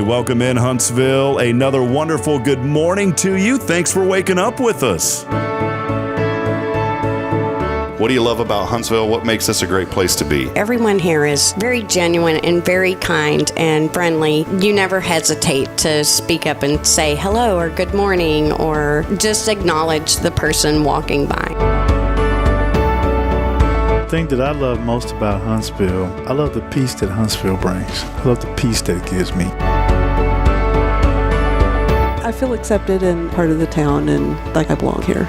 welcome in Huntsville. Another wonderful good morning to you. Thanks for waking up with us. What do you love about Huntsville? What makes this a great place to be? Everyone here is very genuine and very kind and friendly. You never hesitate to speak up and say hello or good morning or just acknowledge the person walking by. The thing that I love most about Huntsville, I love the peace that Huntsville brings. I love the peace that it gives me. I feel accepted and part of the town and like I belong here.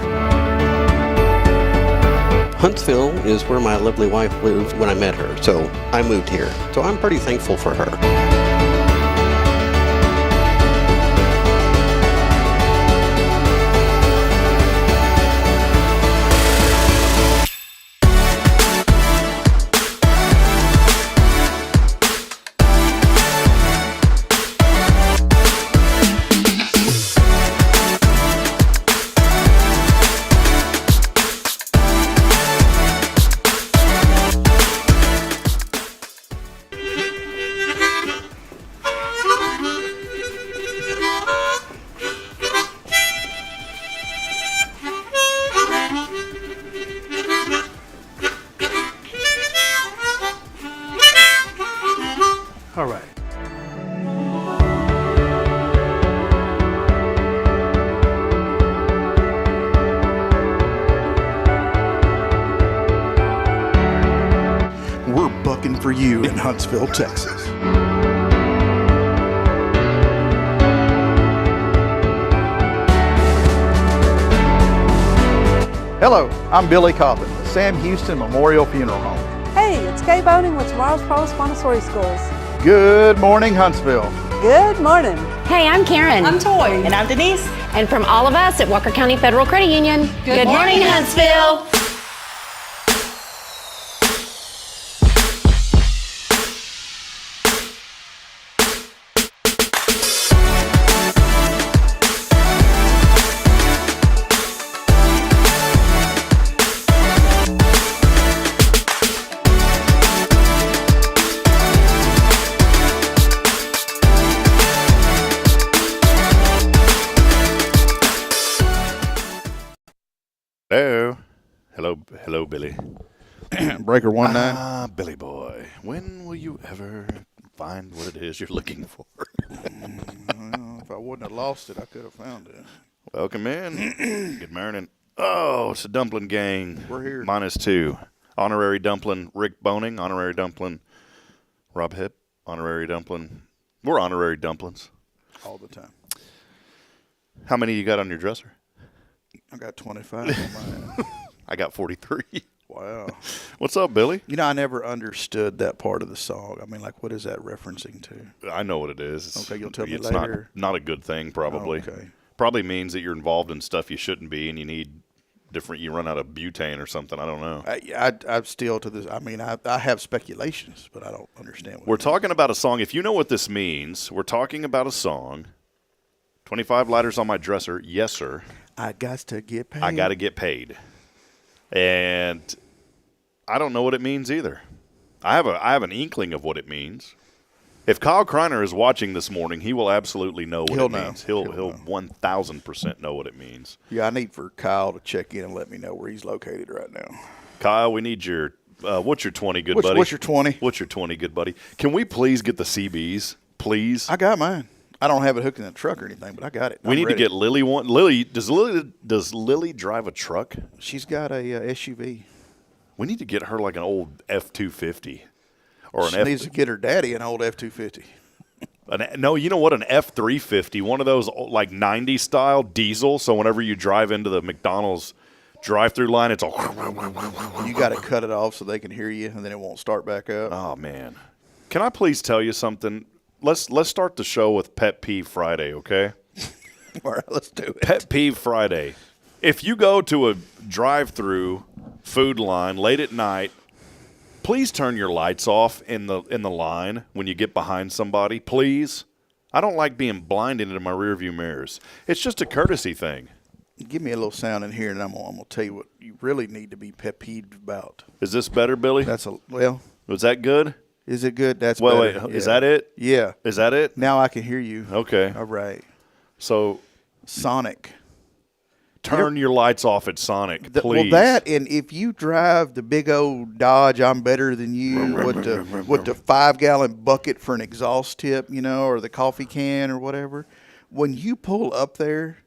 Huntsville is where my lovely wife lived when I met her, so I moved here. So I'm pretty thankful for her. All right. We're bucking for you in Huntsville, Texas. Hello, I'm Billy Cobbin, the Sam Houston Memorial Funeral Home. Hey, it's Kay Boning with Tomorrow's Promise Montessori Schools. Good morning, Huntsville. Good morning. Hey, I'm Karen. I'm Toy. And I'm Denise. And from all of us at Walker County Federal Credit Union, good morning, Huntsville. Hello, Billy. Breaker 19. Billy boy, when will you ever find what it is you're looking for? Well, if I wouldn't have lost it, I could have found it. Welcome in. Good morning. Oh, it's a dumpling gang. We're here. -2. Honorary dumpling, Rick Boning. Honorary dumpling, Rob Hip. Honorary dumpling. We're honorary dumplings. All the time. How many you got on your dresser? I got 25 on mine. I got 43. Wow. What's up, Billy? You know, I never understood that part of the song. I mean, like, what is that referencing to? I know what it is. Okay, you'll tell me it's later. Not a good thing, probably. Oh, okay. Probably means that you're involved in stuff you shouldn't be, and you run out of butane or something. I don't know. I'm still to this. I mean, I have speculations, but I don't understand what We're talking about a song. If you know what this means, we're talking about a song. 25 lighters on my dresser. Yes, sir. I got to get paid. I got to get paid. And I don't know what it means either. I have an inkling of what it means. If Kyle Kreiner is watching this morning, he will absolutely know what it means. He'll 1,000% know what it means. Yeah, I need for Kyle to check in and let me know where he's located right now. Kyle, we need your what's your 20, good buddy? What's your 20? What's your 20, good buddy? Can we please get the CBs, please? I got mine. I don't have it hooked in the truck or anything, but I got it. We need to get Lily one. Lily, does Lily drive a truck? She's got a SUV. We need to get her like an old F-250. She needs to get her daddy an old F-250. No, you know what? An F-350, one of those like 90s style diesel. So whenever you drive into the McDonald's drive-through line, it's all. You got to cut it off so they can hear you, and then it won't start back up. Oh man, can I please tell you something? Let's start the show with Pet Peeve Friday, okay? All right, let's do it. Pet Peeve Friday. If you go to a drive-through food line late at night, please turn your lights off in the line when you get behind somebody, please. I don't like being blinded into my rearview mirrors. It's just a courtesy thing. Give me a little sound in here, and I'm gonna tell you what you really need to be pet peeved about. Is this better, Billy? Was that good? Is it good? That's Well, better. wait, is that it? Yeah. Is that it? Now I can hear you. Okay. All right. So Sonic. turn your lights off at Sonic, please. Well, that, and if you drive the big old Dodge, I'm better than you, with the 5-gallon bucket for an exhaust tip, or the coffee can or whatever, when you pull up there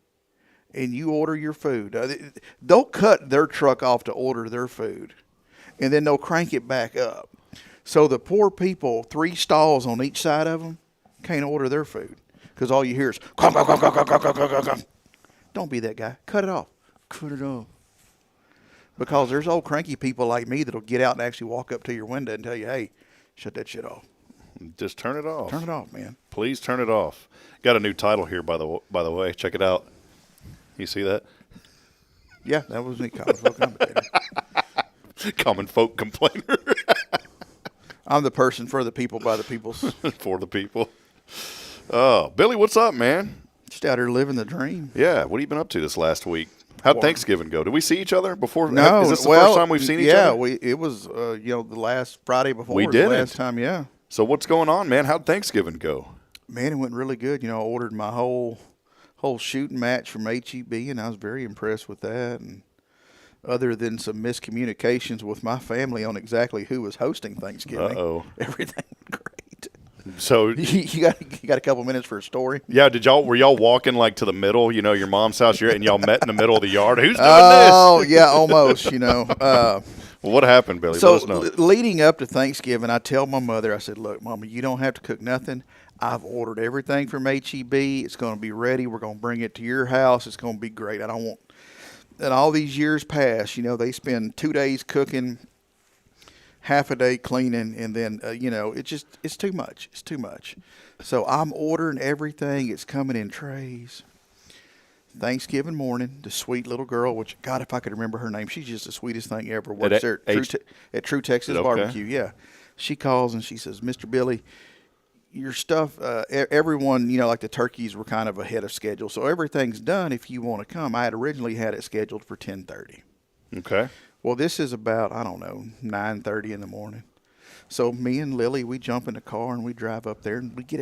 and you order your food, they'll cut their truck off to order their food, and then they'll crank it back up. So the poor people, 3 stalls on each side of them, can't order their food because all you hear is, "Come, come, come, come, come, come, come, come, come." Don't be that guy. Cut it off. Cut it off. Because there's old cranky people like me that'll get out and actually walk up to your window and tell you, hey, shut that shit off. Just turn it off. Turn it off, man. Please turn it off. Got a new title here, by the way. Check it out. You see that? Yeah, that was me. Common folk commentator. Common folk complainer. I'm the person for the people by the peoples. For the people. Oh, Billy, what's up, man? Just out here living the dream. Yeah, what have you been up to this last week? How'd Thanksgiving go? Did we see each other before? No. Is this the first time we've seen each other? Yeah, it was, the last Friday before. We was did the last time, yeah. So what's going on, man? How'd Thanksgiving go? Man, it went really good. I ordered my whole shooting match from HEB, and I was very impressed with that. And other than some miscommunications with my family on exactly who was hosting Thanksgiving, everything went great. So you got a couple minutes for a story? Yeah, were y'all walking like to the middle, your mom's house, and y'all met in the middle of the yard? Who's doing this? Oh, yeah, almost, Well, what happened, Billy? So Let us know. Leading up to Thanksgiving, I tell my mother, I said, look, Mama, you don't have to cook nothing. I've ordered everything from HEB. It's going to be ready. We're going to bring it to your house. It's going to be great. I don't want. And all these years pass, they spend 2 days cooking, half a day cleaning, and then, it's too much. It's too much. So I'm ordering everything. It's coming in trays. Thanksgiving morning, the sweet little girl, which, God, if I could remember her name, she's just the sweetest thing ever. Works there at True Texas Barbecue, yeah. She calls and she says, Mr. Billy, your stuff, everyone, like the turkeys were kind of ahead of schedule. So everything's done if you want to come. I had originally had it scheduled for 10:30. Okay. Well, this is about, 9:30 in the morning. So me and Lily, we jump in the car and we drive up there and we get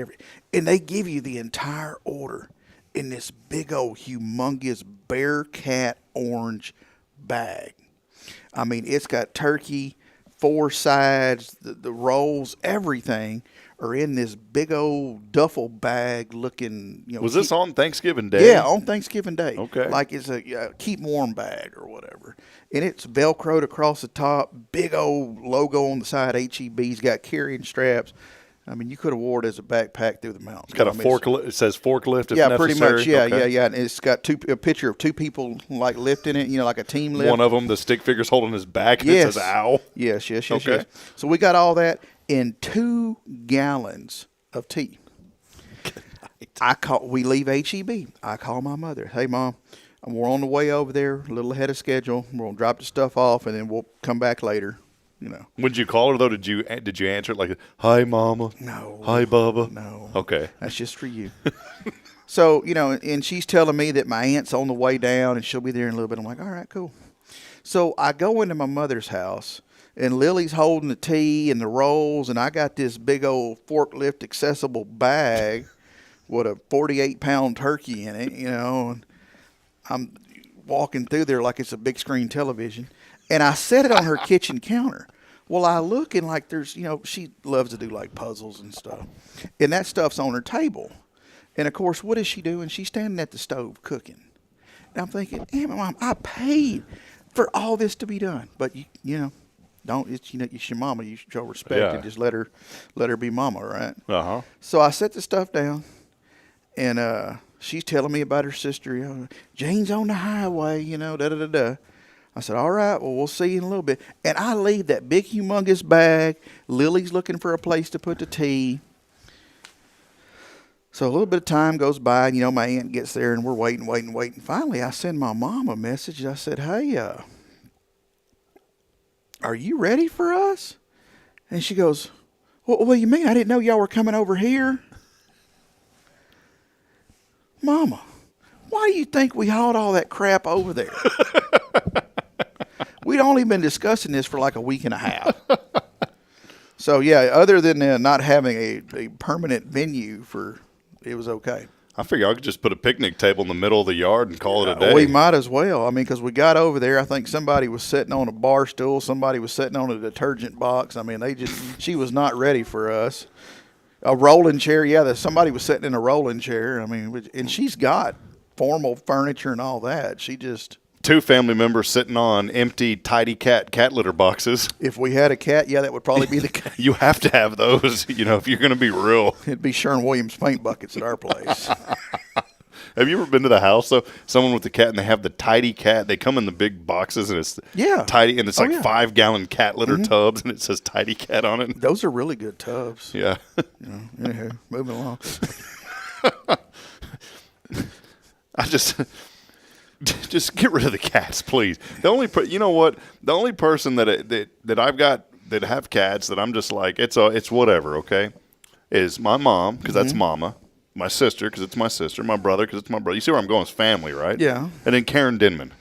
and they give you the entire order in this big old humongous Bearcat orange bag. I mean, it's got turkey, 4 sides, the rolls, everything are in this big old duffel bag looking. Was this on Thanksgiving Day? Yeah, on Thanksgiving Day. Okay. Like it's a keep warm bag or whatever. And it's Velcroed across the top, big old logo on the side. HEB's got carrying straps. I mean, you could have wore it as a backpack through the mountains. It's got a forklift. It says forklift if yeah, necessary. Pretty much. Yeah, okay. yeah. And it's got a picture of 2 people like lifting it, like a team lift. One of them, the stick figure's holding his back, and it says ow. Yes. Okay. So we got all that in 2 gallons of tea. We leave HEB. I call my mother. Hey, Mom, we're on the way over there, a little ahead of schedule. We're going to drop the stuff off, and then we'll come back later. Would you call her though? Did you answer it like, "Hi, Mama"? No. Hi, Bubba. No. Okay. That's just for you. So, and she's telling me that my aunt's on the way down and she'll be there in a little bit. I'm like, all right, cool. So I go into my mother's house and Lily's holding the tea and the rolls, and I got this big old forklift accessible bag with a 48-pound turkey in it, and I'm walking through there like it's a big screen television. And I set it on her kitchen counter. Well, I look and like there's, she loves to do like puzzles and stuff. And that stuff's on her table. And of course, what is she doing? She's standing at the stove cooking. And I'm thinking, damn, Mom, I paid for all this to be done. But it's your mama. You should show respect and just let her be mama, right? Uh-huh. So I set the stuff down, and she's telling me about her sister. Jane's on the highway, da-da-da-da. I said, all right, well, we'll see you in a little bit. And I leave that big, humongous bag. Lily's looking for a place to put the tea. So a little bit of time goes by, and, my aunt gets there, and we're waiting. Finally, I send my mom a message. I said, hey, are you ready for us? And she goes, what do you mean? I didn't know y'all were coming over here. Mama, why do you think we hauled all that crap over there? We'd only been discussing this for like a week and a half. So yeah, other than not having a permanent venue it was okay. I figure I could just put a picnic table in the middle of the yard and call it a day. We might as well. I mean, because we got over there, I think somebody was sitting on a bar stool, somebody was sitting on a detergent box. I mean, she was not ready for us. A rolling chair, yeah, somebody was sitting in a rolling chair. I mean, and she's got formal furniture and all that. She just... 2 family members sitting on empty tidy cat litter boxes. If we had a cat, yeah, that would probably be the case. You have to have those, if you're going to be real. It'd be Sherwin-Williams paint buckets at our place. Have you ever been to the house, though? Someone with a cat, and they have the tidy cat. They come in the big boxes, and it's tidy, and it's like 5-gallon cat litter tubs, and it says tidy cat on it. Those are really good tubs. Yeah. Anywho, moving along. Just get rid of the cats, please. The only the only person that I've got that have cats that I'm just like it's whatever, okay, is my mom, because that's mama, my sister because it's my sister, my brother because it's my brother. You see where I'm going? It's family, right? Yeah. And then Karen Denman,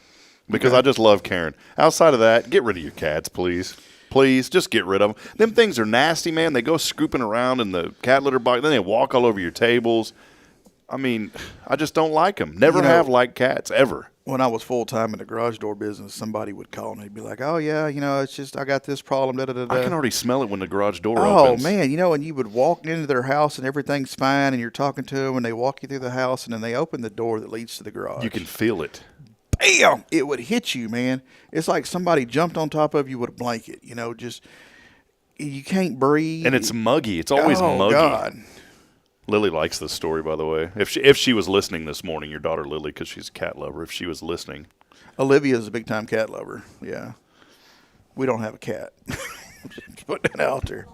because I just love Karen. Outside of that, get rid of your cats, please. Please, just get rid of them. Them things are nasty, man. They go scooping around in the cat litter box. Then they walk all over your tables. I mean, I just don't like them. Never have liked cats, ever. When I was full-time in the garage door business, somebody would call and they'd be like, oh, yeah, it's just I got this problem, da-da-da-da. I can already smell it when the garage door opens. Oh, man, and you would walk into their house and everything's fine and you're talking to them and they walk you through the house and then they open the door that leads to the garage. You can feel it. Bam! It would hit you, man. It's like somebody jumped on top of you with a blanket, just you can't breathe. And it's muggy. It's always muggy. Oh, God. Lily likes this story, by the way. If she was listening this morning, your daughter Lily, because she's a cat lover, if she was listening. Olivia's a big-time cat lover, yeah. We don't have a cat. Just put that out there.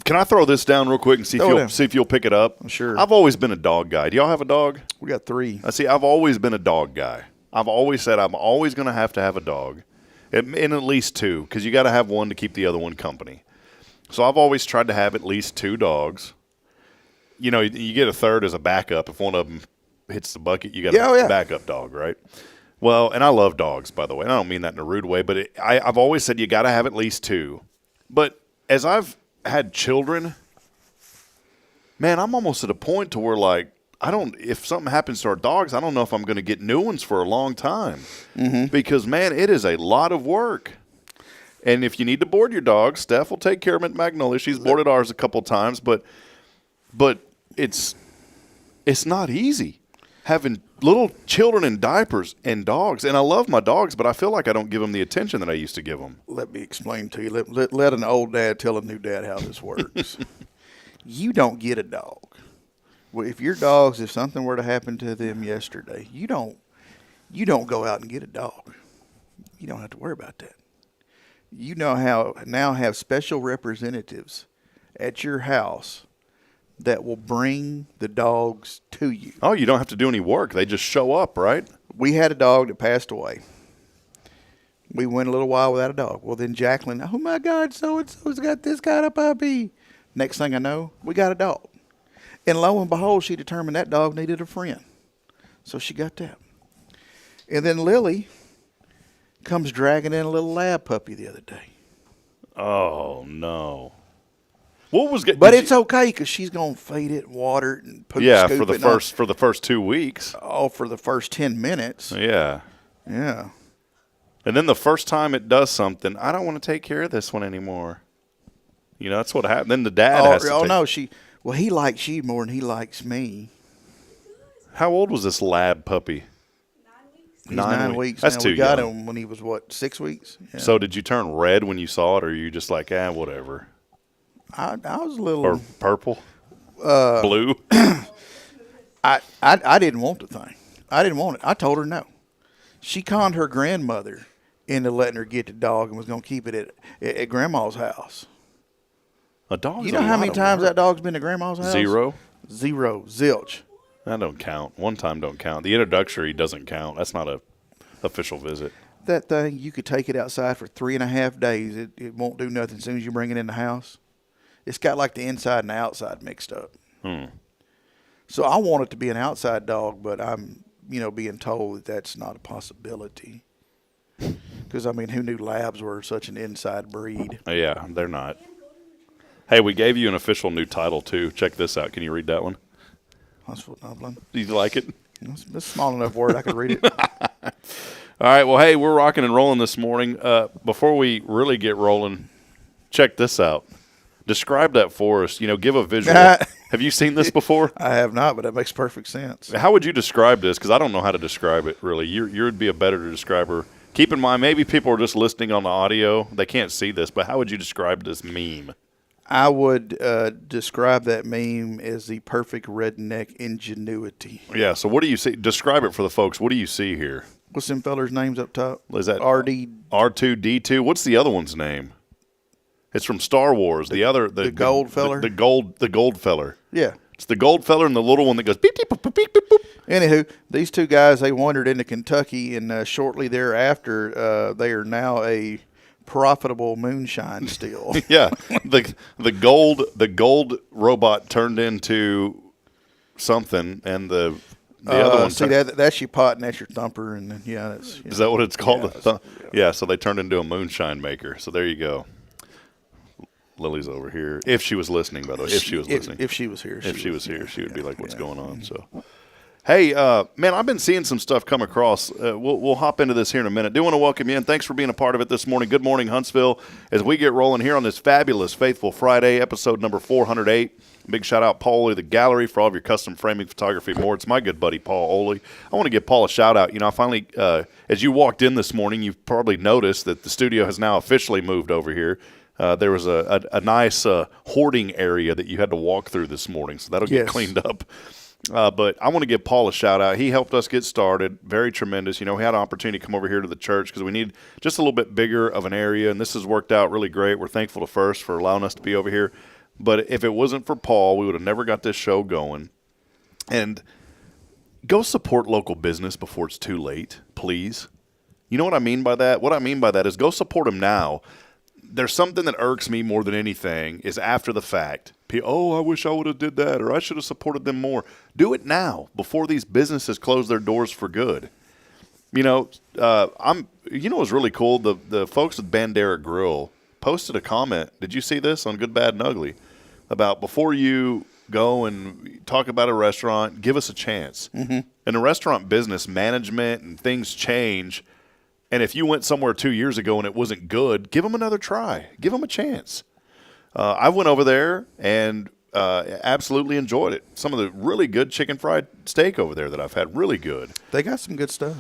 Can I throw this down real quick and see if you'll pick it up? Sure. I've always been a dog guy. Do y'all have a dog? We got 3. I've always been a dog guy. I've always said I'm always going to have a dog, and at least 2, because you got to have one to keep the other one company. So I've always tried to have at least 2 dogs. You get a third as a backup. If one of them hits the bucket, you got a backup dog, right? Well, and I love dogs, by the way. And I don't mean that in a rude way, but I've always said you got to have at least 2. But as I've had children, man, I'm almost at a point to where, like, if something happens to our dogs, I don't know if I'm going to get new ones for a long time. Mm-hmm. Because, man, it is a lot of work. And if you need to board your dog, Steph will take care of it at Magnolia. She's boarded ours a couple times, but it's not easy having little children in diapers and dogs. And I love my dogs, but I feel like I don't give them the attention that I used to give them. Let me explain to you. Let an old dad tell a new dad how this works. You don't get a dog. Well, if something were to happen to them yesterday, you don't go out and get a dog. You don't have to worry about that. You now have special representatives at your house that will bring the dogs to you. Oh, you don't have to do any work. They just show up, right? We had a dog that passed away. We went a little while without a dog. Well, then Jacqueline, oh, my God, so-and-so's got this kind of puppy. Next thing I know, we got a dog. And lo and behold, she determined that dog needed a friend. So she got that. And then Lily comes dragging in a little lab puppy the other day. Oh, no. What was good? But it's okay because she's gonna feed it, water it, and put yeah scoop for the it first for the first 2 weeks. Oh, for the first 10 minutes. Yeah. And then the first time it does something, I don't want to take care of this one anymore. That's what happened. Then the dad has to. Oh no, he likes you more than he likes me. How old was this lab puppy? 9 weeks. That's now. too We got young. him when he was 6 weeks. Yeah. So did you turn red when you saw it, or are you just like, whatever? I was a little. Or purple? Blue? I didn't want the thing. I didn't want it. I told her no. She conned her grandmother into letting her get the dog and was going to keep it at Grandma's house. A dog. You know how many times that dog's been to Grandma's house? 0. Zilch. That don't count. One time don't count. The introductory doesn't count. That's not a official visit. That thing, you could take it outside for 3.5 days. It won't do nothing as soon as you bring it in the house. It's got like the inside and the outside mixed up. So I want it to be an outside dog, but I'm, being told that that's not a possibility. Because, who knew labs were such an inside breed? Yeah, they're not. Hey, we gave you an official new title, too. Check this out. Can you read that one? Huntsville Dublin. Do you like it? It's a small enough word I could read it. All right. Well, hey, we're rocking and rolling this morning. Before we really get rolling, check this out. Describe that for us. Give a visual. Have you seen this before? I have not, but it makes perfect sense. How would you describe this? Because I don't know how to describe it, really. You would be a better describer. Keep in mind, maybe people are just listening on the audio. They can't see this, but how would you describe this meme? I would describe that meme as the perfect redneck ingenuity. Yeah, so what do you see? Describe it for the folks. What do you see here? What's them fellers' names up top? Is that R2-D2? What's the other one's name? It's from Star Wars. The gold feller? The gold feller. Yeah. It's the gold feller and the little one that goes beep, beep, beep, beep, beep, beep. Anywho, these two guys, they wandered into Kentucky, and shortly thereafter, they are now a profitable moonshine still. Yeah, the gold robot turned into something, and the other one. See, that's your pot and that's your thumper, and then that's. Is that what it's called? Yeah. So they turned into a moonshine maker. So there you go. Lily's over here. If she was listening, by the way, if she was listening, if she was here, she would be like, "What's going on?" So. Hey, man, I've been seeing some stuff come across. We'll hop into this here in a minute. Do want to welcome you in. Thanks for being a part of it this morning. Good morning, Huntsville, as we get rolling here on this fabulous Faithful Friday, episode number 408. Big shout-out, Paul Oley, the gallery, for all of your custom framing, photography, more. It's my good buddy, Paul Oley. I want to give Paul a shout-out. I finally, as you walked in this morning, you've probably noticed that the studio has now officially moved over here. There was a nice hoarding area that you had to walk through this morning, so that'll get cleaned up. But I want to give Paul a shout-out. He helped us get started. Very tremendous. We had an opportunity to come over here to the church because we need just a little bit bigger of an area, and this has worked out really great. We're thankful to First for allowing us to be over here. But if it wasn't for Paul, we would have never got this show going. And go support local business before it's too late, please. You know what I mean by that? What I mean by that is go support them now. There's something that irks me more than anything is after the fact. I wish I would have did that, or I should have supported them more. Do it now before these businesses close their doors for good. What's really cool? The folks at Bandera Grill posted a comment. Did you see this on Good, Bad, and Ugly about before you go and talk about a restaurant, give us a chance. Mm-hmm. In the restaurant business, management and things change. And if you went somewhere 2 years ago and it wasn't good, give them another try. Give them a chance. I went over there and absolutely enjoyed it. Some of the really good chicken fried steak over there that I've had, really good. They got some good stuff.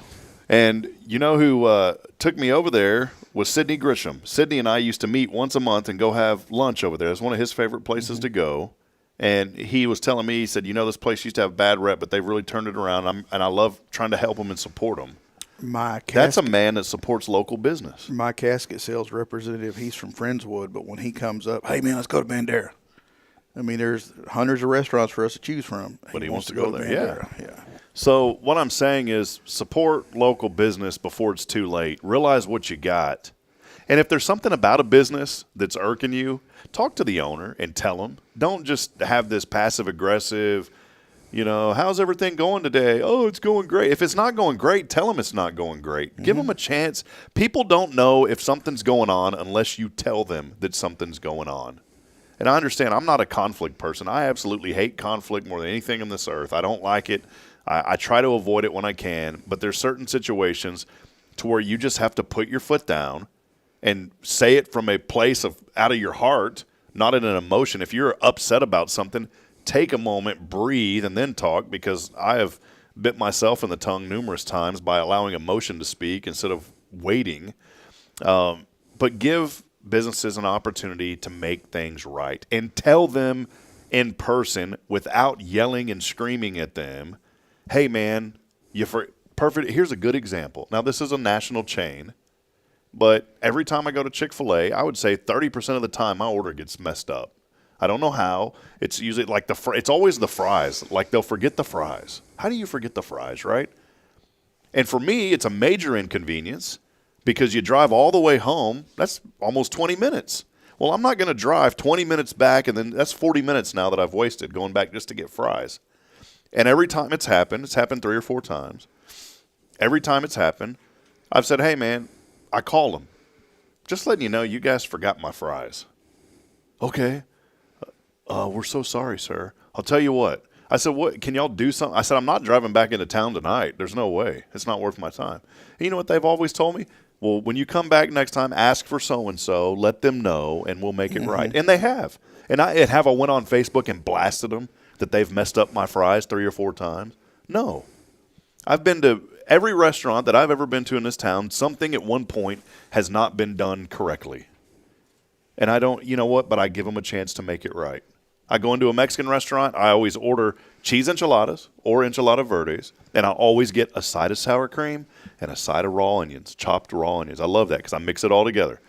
And you know who took me over there was Sidney Grisham. Sidney and I used to meet once a month and go have lunch over there. It's one of his favorite places to go. And he was telling me, he said, this place used to have a bad rep, but they've really turned it around. And I love trying to help them and support them. That's a man that supports local business. My casket sales representative, he's from Friendswood, but when he comes up, hey, man, let's go to Bandera. I mean, there's hundreds of restaurants for us to choose from. But he wants to go there. Yeah. So what I'm saying is support local business before it's too late. Realize what you got. And if there's something about a business that's irking you, talk to the owner and tell them. Don't just have this passive-aggressive, how's everything going today? Oh, it's going great. If it's not going great, tell them it's not going great. Mm-hmm. Give them a chance. People don't know if something's going on unless you tell them that something's going on. And I understand I'm not a conflict person. I absolutely hate conflict more than anything on this earth. I don't like it. I try to avoid it when I can. But there's certain situations to where you just have to put your foot down and say it from a place of out of your heart, not in an emotion. If you're upset about something, take a moment, breathe, and then talk, because I have bit myself in the tongue numerous times by allowing emotion to speak instead of waiting. But give businesses an opportunity to make things right and tell them in person without yelling and screaming at them, hey, man, perfect. Here's a good example. Now, this is a national chain, but every time I go to Chick-fil-A, I would say 30% of the time my order gets messed up. I don't know how. It's usually like it's always the fries. Like they'll forget the fries. How do you forget the fries, right? And for me, it's a major inconvenience because you drive all the way home. That's almost 20 minutes. Well, I'm not going to drive 20 minutes back, and then that's 40 minutes now that I've wasted going back just to get fries. And every time it's happened 3 or 4 times. Every time it's happened, I've said, hey, man, I called them. Just letting you know, you guys forgot my fries. Okay. Oh, we're so sorry, sir. I'll tell you what. I said, what? Can y'all do something? I said, I'm not driving back into town tonight. There's no way. It's not worth my time. And you know what they've always told me? Well, when you come back next time, ask for so-and-so, let them know, and we'll make it right. And they have. And I went on Facebook and blasted them that they've messed up my fries 3 or 4 times? No. I've been to every restaurant that I've ever been to in this town. Something at one point has not been done correctly. And I don't, you know what, but I give them a chance to make it right. I go into a Mexican restaurant, I always order cheese enchiladas or enchilada verdes, and I always get a side of sour cream and a side of raw onions, chopped raw onions. I love that because I mix it all together.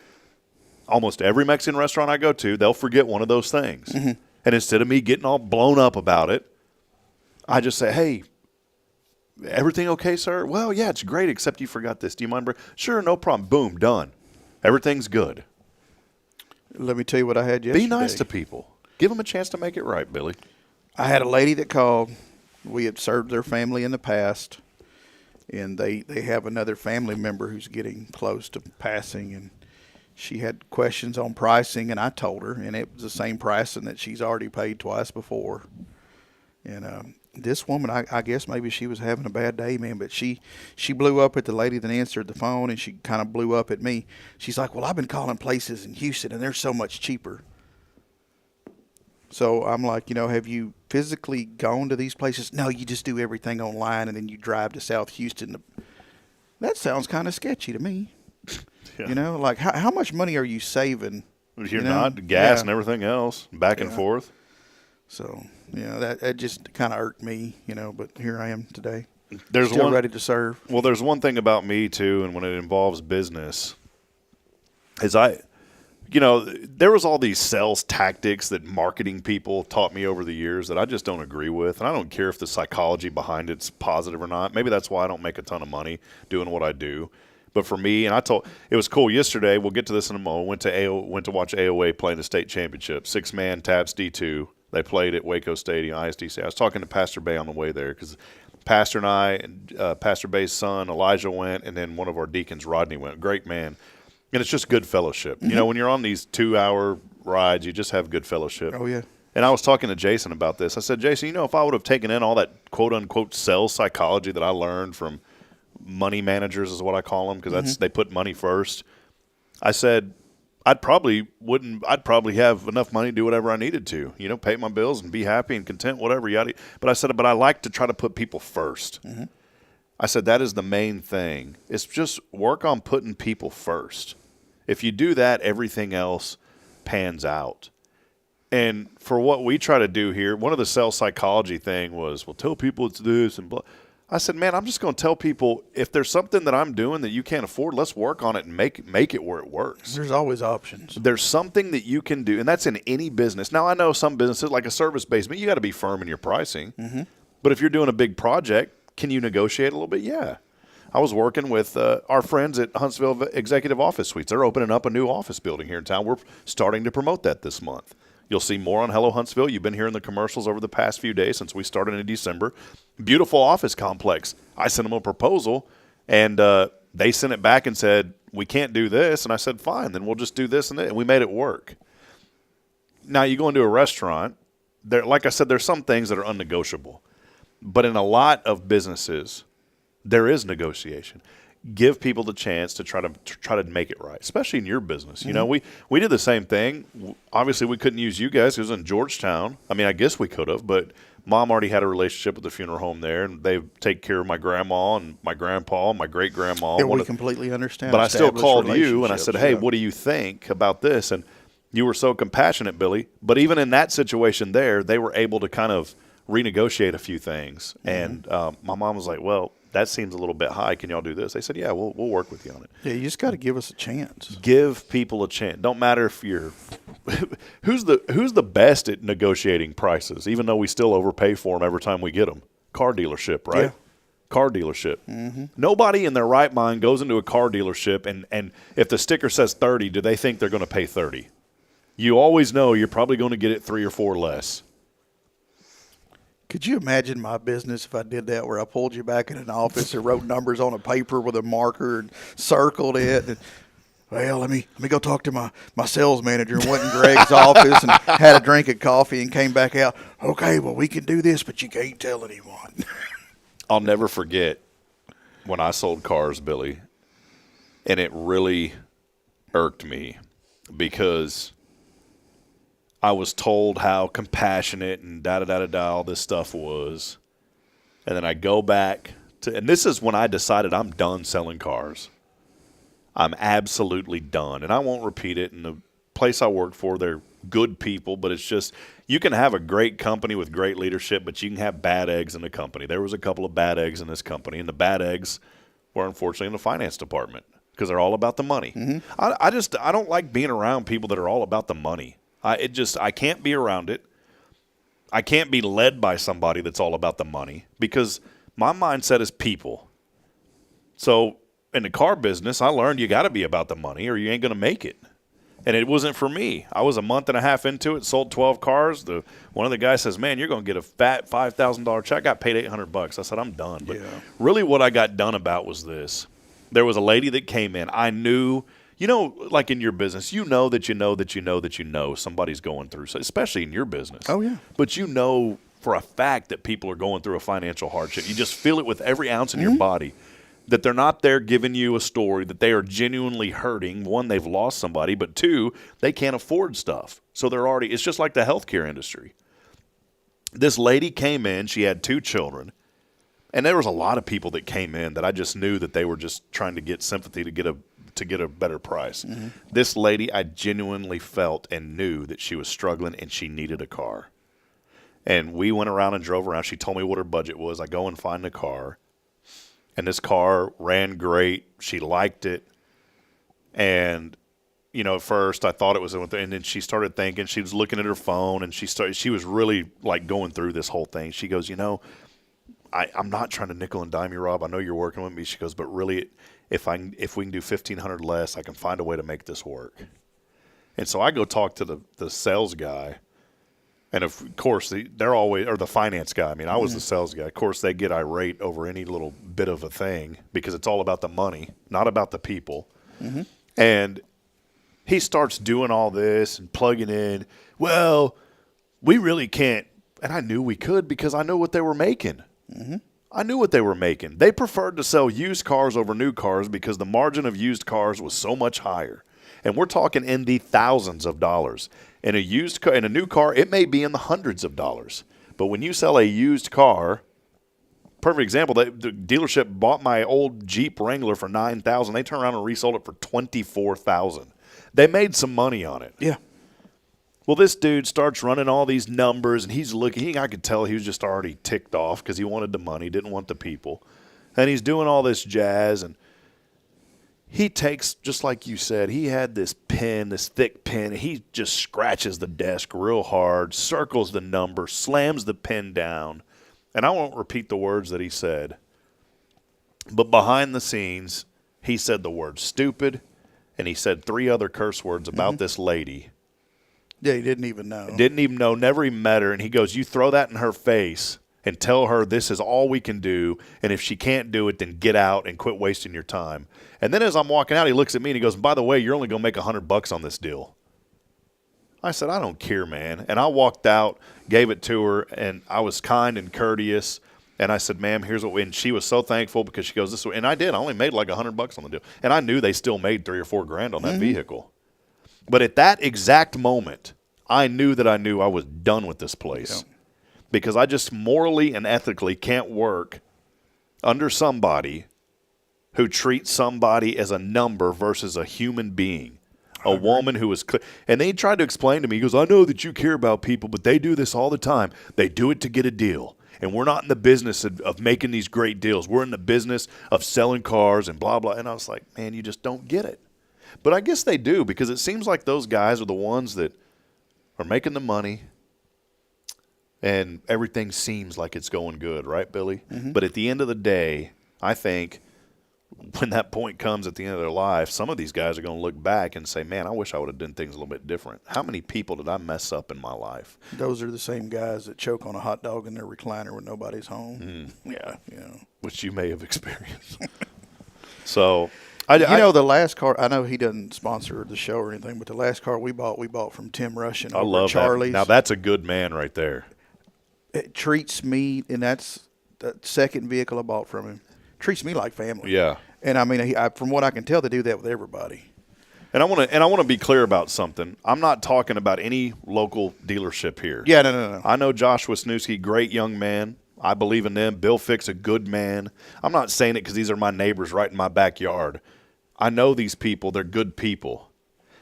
Almost every Mexican restaurant I go to, they'll forget one of those things. Mm-hmm. And instead of me getting all blown up about it, I just say, hey, everything okay, sir? Well, yeah, it's great, except you forgot this. Do you mind? Sure, no problem. Boom, done. Everything's good. Let me tell you what I had yesterday. Be nice to people. Give them a chance to make it right, Billy. I had a lady that called. We had served their family in the past, and they have another family member who's getting close to passing, and she had questions on pricing, and I told her, and it was the same pricing that she's already paid twice before. And this woman, I guess maybe she was having a bad day, man, but she blew up at the lady that answered the phone, and she kind of blew up at me. She's like, well, I've been calling places in Houston, and they're so much cheaper. So I'm like, have you physically gone to these places? No, you just do everything online, and then you drive to South Houston. That sounds kind of sketchy to me. Yeah. Like how much money are you saving? You're not gas and everything else, back and forth. So, that just kind of irked me, but here I am today. There's still ready to serve. Well, there's one thing about me, too, and when it involves business, is there was all these sales tactics that marketing people taught me over the years that I just don't agree with. And I don't care if the psychology behind it's positive or not. Maybe that's why I don't make a ton of money doing what I do. But for me, and it was cool yesterday. We'll get to this in a moment. Went to watch AOA play in the state championship. 6-man TAPS D2. They played at Waco Stadium, ISDC. I was talking to Pastor Bay on the way there because Pastor and I, and Pastor Bay's son, Elijah, went, and then one of our deacons, Rodney, went. Great man. And it's just good fellowship. Mm-hmm. When you're on these 2-hour rides, you just have good fellowship. Oh, yeah. And I was talking to Jason about this. I said, Jason, if I would have taken in all that quote-unquote sales psychology that I learned from money managers is what I call them because they put money first. I said, I'd probably have enough money to do whatever I needed to, pay my bills and be happy and content, whatever. Yada. But I said, but I like to try to put people first. Mm-hmm. I said, that is the main thing. It's just work on putting people first. If you do that, everything else pans out. And for what we try to do here, one of the sales psychology thing was, well, tell people it's this and blah. I said, man, I'm just going to tell people if there's something that I'm doing that you can't afford, let's work on it and make it where it works. There's always options. There's something that you can do, and that's in any business. Now, I know some businesses, like a service-based, you got to be firm in your pricing. Mm-hmm. But if you're doing a big project, can you negotiate a little bit? Yeah. I was working with our friends at Huntsville Executive Office Suites. They're opening up a new office building here in town. We're starting to promote that this month. You'll see more on Hello Huntsville. You've been hearing the commercials over the past few days since we started in December. Beautiful office complex. I sent them a proposal, and they sent it back and said, we can't do this. And I said, fine, then we'll just do this and that. And we made it work. Now, you go into a restaurant, like I said, there's some things that are unnegotiable. But in a lot of businesses, there is negotiation. Give people the chance to try to make it right, especially in your business. Mm-hmm. We did the same thing. Obviously, we couldn't use you guys. It was in Georgetown. I mean, I guess we could have, but Mom already had a relationship with the funeral home there, and they take care of my grandma and my grandpa and my great-grandma. Yeah, we completely understand. But I still called you, and I said, hey, what do you think about this? And you were so compassionate, Billy. But even in that situation there, they were able to kind of renegotiate a few things. Mm-hmm. And my mom was like, well, that seems a little bit high. Can y'all do this? They said, yeah, we'll work with you on it. Yeah, you just got to give us a chance. Give people a chance. Don't matter if you're who's the best at negotiating prices, even though we still overpay for them every time we get them. Car dealership, right? Yeah. Car dealership. Mm-hmm. Nobody in their right mind goes into a car dealership and if the sticker says 30, do they think they're going to pay 30? You always know you're probably going to get it 3 or 4 less. Could you imagine my business if I did that, where I pulled you back in an office and wrote numbers on a paper with a marker and circled it? And, well, let me go talk to my sales manager, and went in Greg's office and had a drink of coffee and came back out. Okay, well, we can do this, but you can't tell anyone. I'll never forget when I sold cars, Billy, and it really irked me because I was told how compassionate and da-da-da-da-da all this stuff was. And then I go back to – and this is when I decided I'm done selling cars. I'm absolutely done. And I won't repeat it. In the place I work for, they're good people, but it's just you can have a great company with great leadership, but you can have bad eggs in the company. There was a couple of bad eggs in this company, and the bad eggs were unfortunately in the finance department because they're all about the money. Mm-hmm. I don't like being around people that are all about the money. I can't be around it. I can't be led by somebody that's all about the money because my mindset is people. So in the car business, I learned you got to be about the money or you ain't going to make it. And it wasn't for me. I was a month and a half into it, sold 12 cars. One of the guys says, man, you're going to get a fat $5,000 check. I got paid $800. I said, I'm done. But really what I got done about was this. There was a lady that came in. I knew, like in your business, you know somebody's going through, especially in your business. Oh, yeah. But you know for a fact that people are going through a financial hardship. You just feel it with every ounce in your body. That they're not there giving you a story, that they are genuinely hurting. One, they've lost somebody, but two, they can't afford stuff. So it's just like the healthcare industry. This lady came in, she had 2 children, and there was a lot of people that came in that I just knew that they were just trying to get sympathy to get a better price. Mm-hmm. This lady, I genuinely felt and knew that she was struggling and she needed a car. And we went around and drove around. She told me what her budget was. I go and find the car. And this car ran great. She liked it. And, at first I thought it was, and then she started thinking, she was looking at her phone, and she was really like going through this whole thing. She goes, I'm not trying to nickel and dime you, Rob. I know you're working with me. She goes, but really, if we can do $1,500 less, I can find a way to make this work. And so I go talk to the sales guy. And of course, they're always, or the finance guy. I mean, I was the sales guy. Of course, they get irate over any little bit of a thing because it's all about the money, not about the people. Mm-hmm. And he starts doing all this and plugging in. Well, we really can't. And I knew we could because I know what they were making. Mm-hmm. I knew what they were making. They preferred to sell used cars over new cars because the margin of used cars was so much higher. And we're talking in the thousands of dollars. In a new car, it may be in the hundreds of dollars. But when you sell a used car, perfect example, the dealership bought my old Jeep Wrangler for $9,000. They turned around and resold it for $24,000. They made some money on it. Yeah. Well, this dude starts running all these numbers, and he's looking. I could tell he was just already ticked off because he wanted the money, didn't want the people. And he's doing all this jazz, and he takes, just like you said, he had this pen, this thick pen, and he just scratches the desk real hard, circles the number, slams the pen down. And I won't repeat the words that he said, but behind the scenes, he said the word stupid, and he said 3 other curse words about this lady. Yeah, he didn't even know. Never even met her. And he goes, you throw that in her face and tell her this is all we can do, and if she can't do it, then get out and quit wasting your time. And then as I'm walking out, he looks at me and he goes, by the way, you're only going to make $100 on this deal. I said, I don't care, man. And I walked out, gave it to her, and I was kind and courteous. And I said, ma'am, here's what we, and she was so thankful because she goes this way. And I did. I only made like $100 on the deal. And I knew they still made $3 or $4 grand on that vehicle. But at that exact moment, I knew I was done with this place. Yeah. Because I just morally and ethically can't work under somebody who treats somebody as a number versus a human being. A woman who is – and they tried to explain to me, he goes, I know that you care about people, but they do this all the time. They do it to get a deal. And we're not in the business of making these great deals. We're in the business of selling cars and blah, blah. And I was like, man, you just don't get it. But I guess they do because it seems like those guys are the ones that are making the money and everything seems like it's going good, right, Billy? Mm-hmm. But at the end of the day, I think when that point comes at the end of their life, some of these guys are going to look back and say, man, I wish I would have done things a little bit different. How many people did I mess up in my life? Those are the same guys that choke on a hot dog in their recliner when nobody's home. Mm. Yeah. Which you may have experienced. So The last car, I know he doesn't sponsor the show or anything, but the last car we bought from Tim Rushin. I over love at Charlie's. that. Now that's a good man right there. It treats me, and that's the second vehicle I bought from him. Treats me like family. Yeah. And I mean, from what I can tell, they do that with everybody. And I want to be clear about something. I'm not talking about any local dealership here. Yeah, no. I know Josh Wisniewski, great young man. I believe in them. Bill Fick's a good man. I'm not saying it because these are my neighbors right in my backyard. I know these people. They're good people.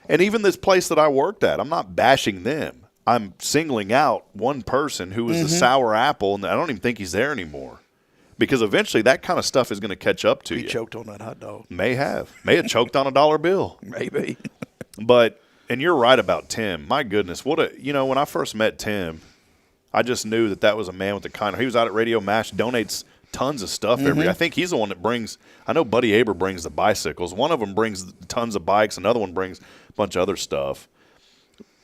And even this place that I worked at, I'm not bashing them. I'm singling out one person who was the sour apple, and I don't even think he's there anymore. Because eventually that kind of stuff is going to catch up to you. He choked on that hot dog. May have choked on a $1 bill. Maybe. But, and you're right about Tim. My goodness, when I first met Tim, I just knew that was a man with the kind of, he was out at Radio Mash, donates tons of stuff I think he's the one that brings, I know Buddy Aber brings the bicycles. One of them brings tons of bikes. Another one brings a bunch of other stuff.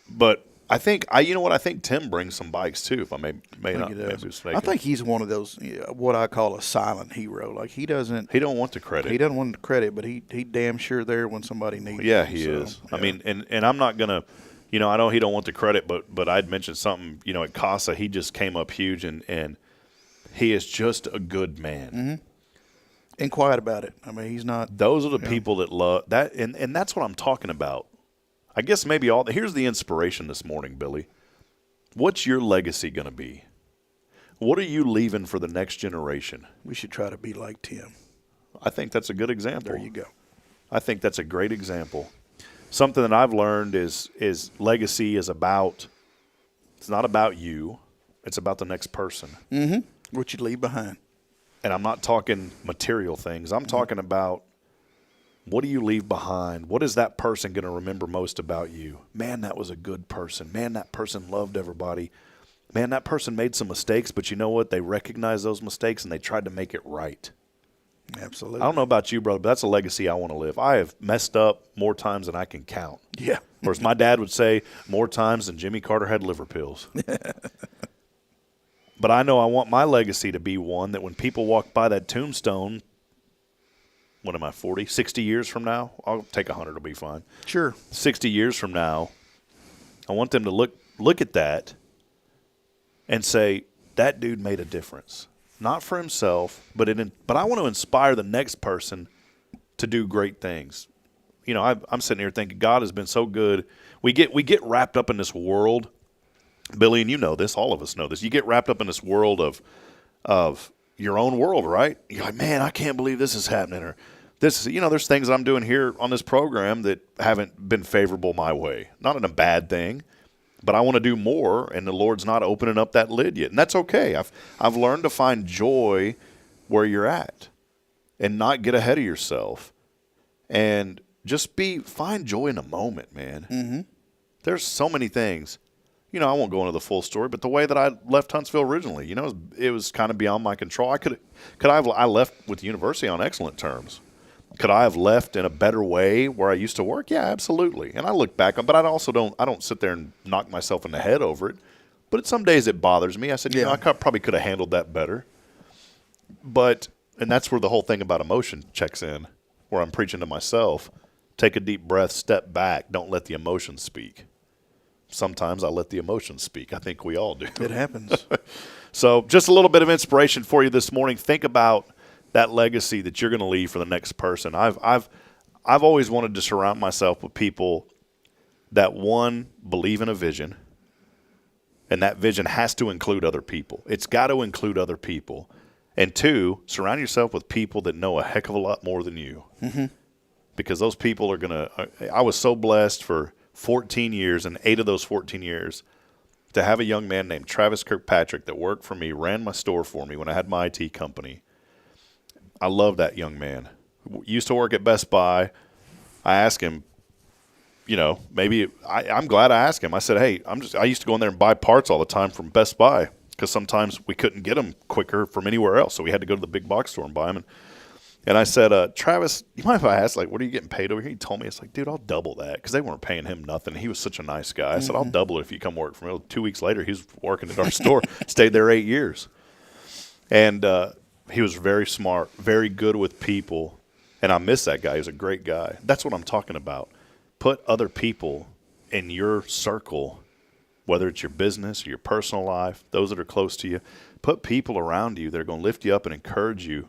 But I think I think Tim brings some bikes too. If I may not be mistaken. I think he's one of those what I call a silent hero. Like he don't want the credit. He doesn't want the credit, but he damn sure there when somebody needs him. Yeah, he is. Yeah. I mean, and I'm not gonna, I know he don't want the credit, but I'd mentioned something. At Casa, he just came up huge, and he is just a good man. And quiet about it. I mean, he's not. Those are the people that love that, and that's what I'm talking about. I guess maybe here's the inspiration this morning, Billy. What's your legacy going to be? What are you leaving for the next generation? We should try to be like Tim. I think that's a good example. There you go. I think that's a great example. Something that I've learned is legacy is about, it's not about you, it's about the next person. What you leave behind. And I'm not talking material things. I'm talking about, what do you leave behind? What is that person going to remember most about you? Man, that was a good person. Man, that person loved everybody. Man, that person made some mistakes, but you know what? They recognized those mistakes and they tried to make it right. Absolutely. I don't know about you, brother, but that's a legacy I want to live. I have messed up more times than I can count. Yeah. Or as my dad would say, more times than Jimmy Carter had liver pills. But I know I want my legacy to be one that when people walk by that tombstone, what am I, 40, 60 years from now? I'll take 100, it'll be fine. Sure. 60 years from now, I want them to look at that and say, that dude made a difference. Not for himself, but I want to inspire the next person to do great things. I'm sitting here thinking God has been so good. We get wrapped up in this world, Billy, and you know this, all of us know this. You get wrapped up in this world of your own world, right? You're like, man, I can't believe this is happening, or this, there's things I'm doing here on this program that haven't been favorable my way. Not in a bad thing, but I want to do more, and the Lord's not opening up that lid yet, and that's okay. I've learned to find joy where you're at, and not get ahead of yourself, and just find joy in a moment, man. There's so many things. I won't go into the full story, but the way that I left Huntsville originally, it was kind of beyond my control. I left with the university on excellent terms. Could I have left in a better way where I used to work? Yeah, absolutely. And I look back, but I don't sit there and knock myself in the head over it. But some days it bothers me. I said, I probably could have handled that better. And that's where the whole thing about emotion checks in, where I'm preaching to myself. Take a deep breath, step back, don't let the emotions speak. Sometimes I let the emotions speak. I think we all do. It happens. So just a little bit of inspiration for you this morning. Think about that legacy that you're going to leave for the next person. I've always wanted to surround myself with people that, one, believe in a vision, and that vision has to include other people. It's got to include other people. And two, surround yourself with people that know a heck of a lot more than you. Because those people are going to – I was so blessed for 14 years, and 8 of those 14 years, to have a young man named Travis Kirkpatrick that worked for me, ran my store for me when I had my IT company. I love that young man. Used to work at Best Buy. I asked him, maybe I'm glad I asked him. I said, hey, I used to go in there and buy parts all the time from Best Buy because sometimes we couldn't get them quicker from anywhere else, so we had to go to the big box store and buy them. And I said, Travis, you mind if I ask, what are you getting paid over here? He told me, it's like, dude, I'll double that, because they weren't paying him nothing. He was such a nice guy. I said, I'll double it if you come work for me. 2 weeks later, he was working at our store, stayed there 8 years. And he was very smart, very good with people. And I miss that guy. He's a great guy. That's what I'm talking about. Put other people in your circle, whether it's your business or your personal life, those that are close to you. Put people around you that are going to lift you up and encourage you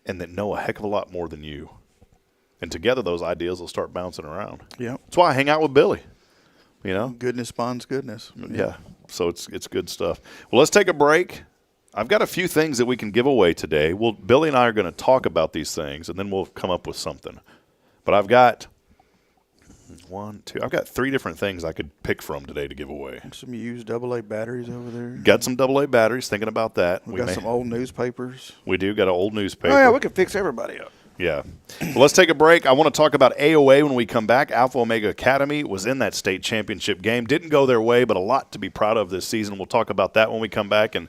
and that know a heck of a lot more than you. And together those ideas will start bouncing around. Yeah. That's why I hang out with Billy. You know? Goodness bonds goodness. Yeah. So it's good stuff. Well, let's take a break. I've got a few things that we can give away today. Billy and I are going to talk about these things, and then we'll come up with something. But I've got I've got 3 different things I could pick from today to give away. Some used AA batteries over there. Got some AA batteries, thinking about that. We got some old newspapers. We do got an old newspaper. Oh, yeah, we can fix everybody up. Yeah. Well, let's take a break. I want to talk about AOA when we come back. Alpha Omega Academy was in that state championship game. Didn't go their way, but a lot to be proud of this season. We'll talk about that when we come back. And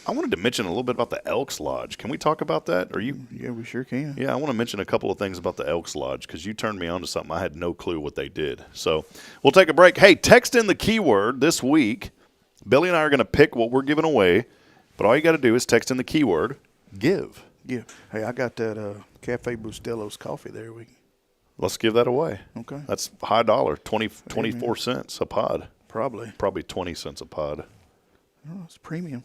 I wanted to mention a little bit about the Elks Lodge. Can we talk about that? Yeah, we sure can. Yeah, I want to mention a couple of things about the Elks Lodge because you turned me on to something. I had no clue what they did. So we'll take a break. Hey, text in the keyword this week. Billy and I are going to pick what we're giving away, but all you got to do is text in the keyword GIVE. Yeah. Hey, I got that Cafe Bustelo's coffee there. Let's give that away. Okay. That's high dollar, 24 cents a pod. Probably 20 cents a pod. Oh, it's premium.